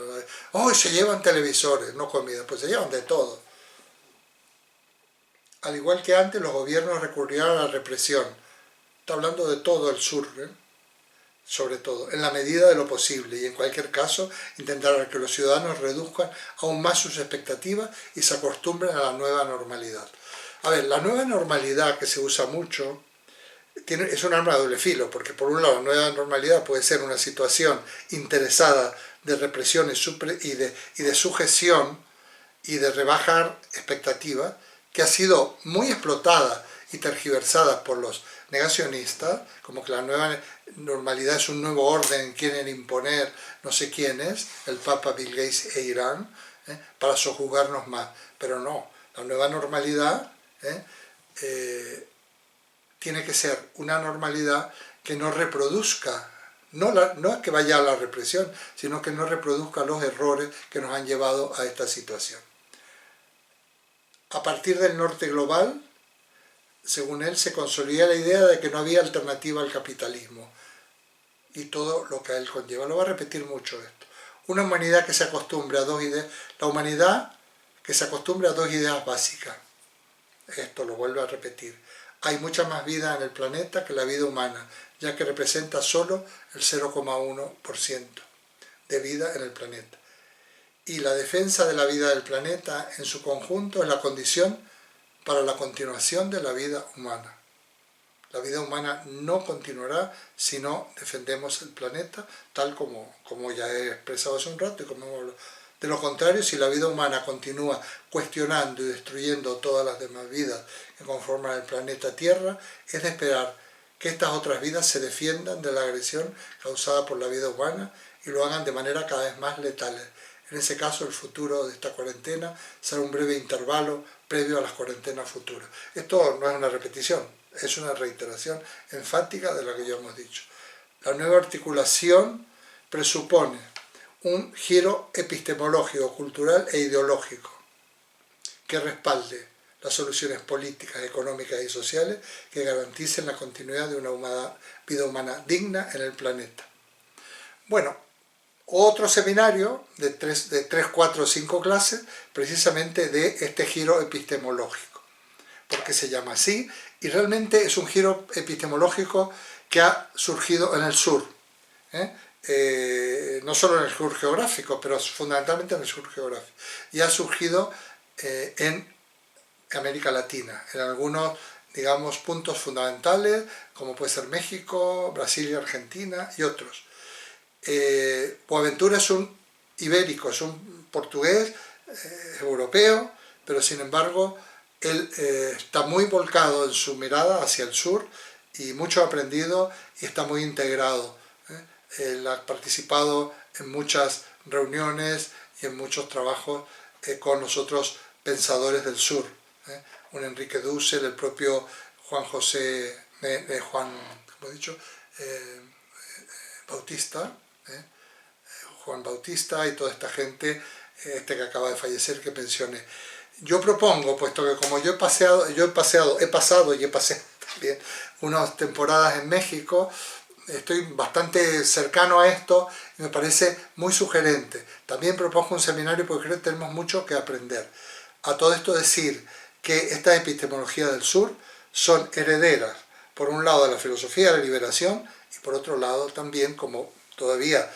¡Oh, se llevan televisores, no comida! Pues se llevan de todo. Al igual que antes, los gobiernos recurrieron a la represión. Está hablando de todo el sur, sobre todo, en la medida de lo posible, y en cualquier caso, intentar que los ciudadanos reduzcan aún más sus expectativas y se acostumbren a la nueva normalidad. A ver, la nueva normalidad, que se usa mucho, es un arma de doble filo, porque por un lado la nueva normalidad puede ser una situación interesada de represión y de sujeción y de rebajar expectativas, que ha sido muy explotada y tergiversada por los negacionistas, como que la nueva normalidad es un nuevo orden, quieren imponer no sé quiénes, el Papa, Bill Gates e Irán, para sojuzgarnos más. Pero no, la nueva normalidad tiene que ser una normalidad que no reproduzca, no es que vaya a la represión, sino que no reproduzca los errores que nos han llevado a esta situación. A partir del norte global, según él, se consolida la idea de que no había alternativa al capitalismo y todo lo que a él conlleva. Lo va a repetir mucho esto. Una humanidad que se acostumbre a dos ideas, la humanidad que se acostumbre a dos ideas básicas. Esto lo vuelve a repetir. Hay mucha más vida en el planeta que la vida humana, ya que representa solo el 0,1% de vida en el planeta. Y la defensa de la vida del planeta en su conjunto es la condición para la continuación de la vida humana. La vida humana no continuará si no defendemos el planeta, tal como ya he expresado hace un rato y como hemos hablado. De lo contrario, si la vida humana continúa cuestionando y destruyendo todas las demás vidas que conforman el planeta Tierra, es de esperar que estas otras vidas se defiendan de la agresión causada por la vida humana y lo hagan de manera cada vez más letal. En ese caso, el futuro de esta cuarentena será un breve intervalo previo a las cuarentenas futuras. Esto no es una repetición, es una reiteración enfática de lo que ya hemos dicho. La nueva articulación presupone un giro epistemológico, cultural e ideológico que respalde las soluciones políticas, económicas y sociales que garanticen la continuidad de una vida humana digna en el planeta. Bueno, otro seminario de 3, 4 o 5 clases, precisamente de este giro epistemológico, porque se llama así, y realmente es un giro epistemológico que ha surgido en el sur, no solo en el sur geográfico, pero fundamentalmente en el sur geográfico, y ha surgido en América Latina, en algunos, digamos, puntos fundamentales, como puede ser México, Brasil y Argentina, y otros. Boaventura es un ibérico, es un portugués europeo, pero sin embargo él está muy volcado en su mirada hacia el sur y mucho ha aprendido y está muy integrado. Él ha participado en muchas reuniones y en muchos trabajos con los otros pensadores del sur. Un Enrique Dussel, el propio Juan Bautista, Juan Bautista y toda esta gente, que acaba de fallecer, que mencioné. Yo propongo, puesto que como yo he pasado también unas temporadas en México, estoy bastante cercano a esto y me parece muy sugerente. También propongo un seminario porque creo que tenemos mucho que aprender. A todo esto decir que estas epistemologías del sur son herederas, por un lado, de la filosofía de la liberación y por otro lado también, como todavía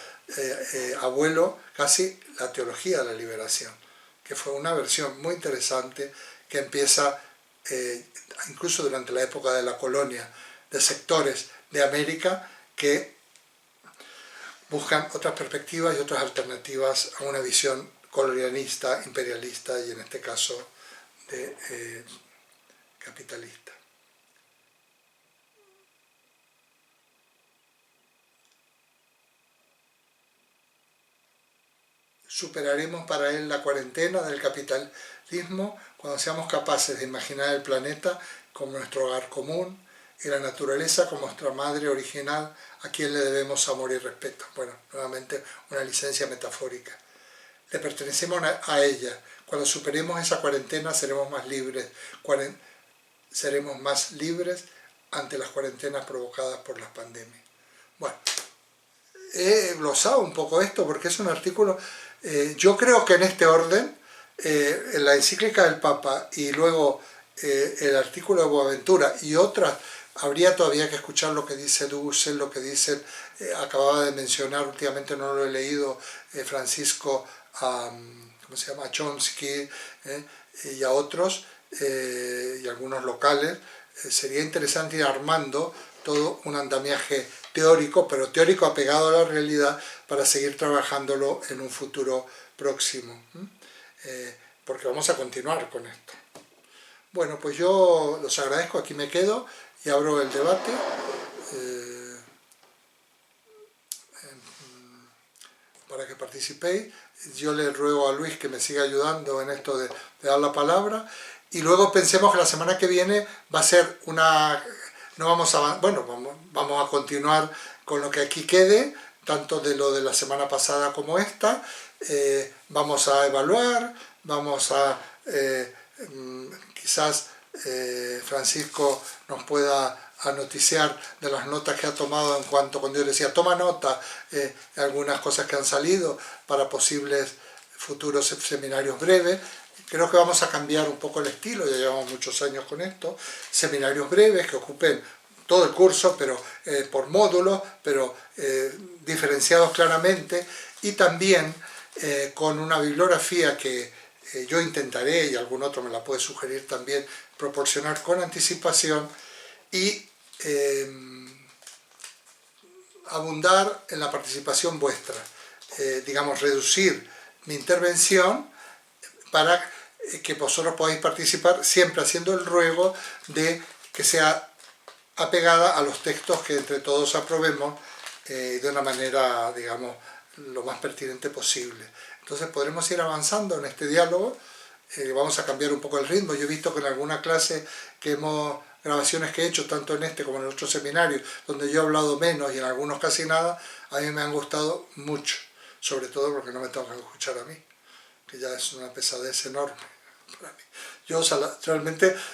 abuelo, casi la teología de la liberación, que fue una versión muy interesante que empieza incluso durante la época de la colonia, de sectores de América que buscan otras perspectivas y otras alternativas a una visión colonialista, imperialista y en este caso de capitalista. Superaremos para él la cuarentena del capitalismo cuando seamos capaces de imaginar el planeta como nuestro hogar común y la naturaleza como nuestra madre original, a quien le debemos amor y respeto. Bueno, nuevamente una licencia metafórica. Le pertenecemos a ella. Cuando superemos esa cuarentena seremos más libres. Seremos más libres ante las cuarentenas provocadas por las pandemias. Bueno, he glosado un poco esto porque es un artículo, yo creo que en este orden, en la encíclica del Papa y luego el artículo de Boaventura y otras, habría todavía que escuchar lo que dice Dussel, lo que dice, acababa de mencionar, últimamente no lo he leído, Francisco, ¿cómo se llama? Chomsky, y a otros, y algunos locales. Sería interesante ir armando todo un andamiaje teórico, pero teórico apegado a la realidad para seguir trabajándolo en un futuro próximo, porque vamos a continuar con esto. Bueno, pues yo los agradezco, aquí me quedo y abro el debate. Para que participéis, yo le ruego a Luis que me siga ayudando en esto de dar la palabra, y luego pensemos que la semana que viene va a ser una... No vamos a... Bueno, vamos a continuar con lo que aquí quede, tanto de lo de la semana pasada como esta. Vamos a evaluar, vamos a... quizás Francisco nos pueda a noticiar de las notas que ha tomado en cuanto, cuando yo decía toma nota, algunas cosas que han salido para posibles futuros seminarios breves. Creo que vamos a cambiar un poco el estilo, ya llevamos muchos años con esto, seminarios breves que ocupen todo el curso, pero por módulos, pero diferenciados claramente, y también con una bibliografía que yo intentaré, y algún otro me la puede sugerir también, proporcionar con anticipación, y abundar en la participación vuestra, digamos, reducir mi intervención para que vosotros podáis participar, siempre haciendo el ruego de que sea apegada a los textos que entre todos aprobemos de una manera, digamos, lo más pertinente posible. Entonces podremos ir avanzando en este diálogo, vamos a cambiar un poco el ritmo. Yo he visto que en alguna clase grabaciones que he hecho, tanto en este como en el otro seminario, donde yo he hablado menos y en algunos casi nada, a mí me han gustado mucho, sobre todo porque no me tengo que escuchar a mí, que ya es una pesadez enorme para mí. Yo realmente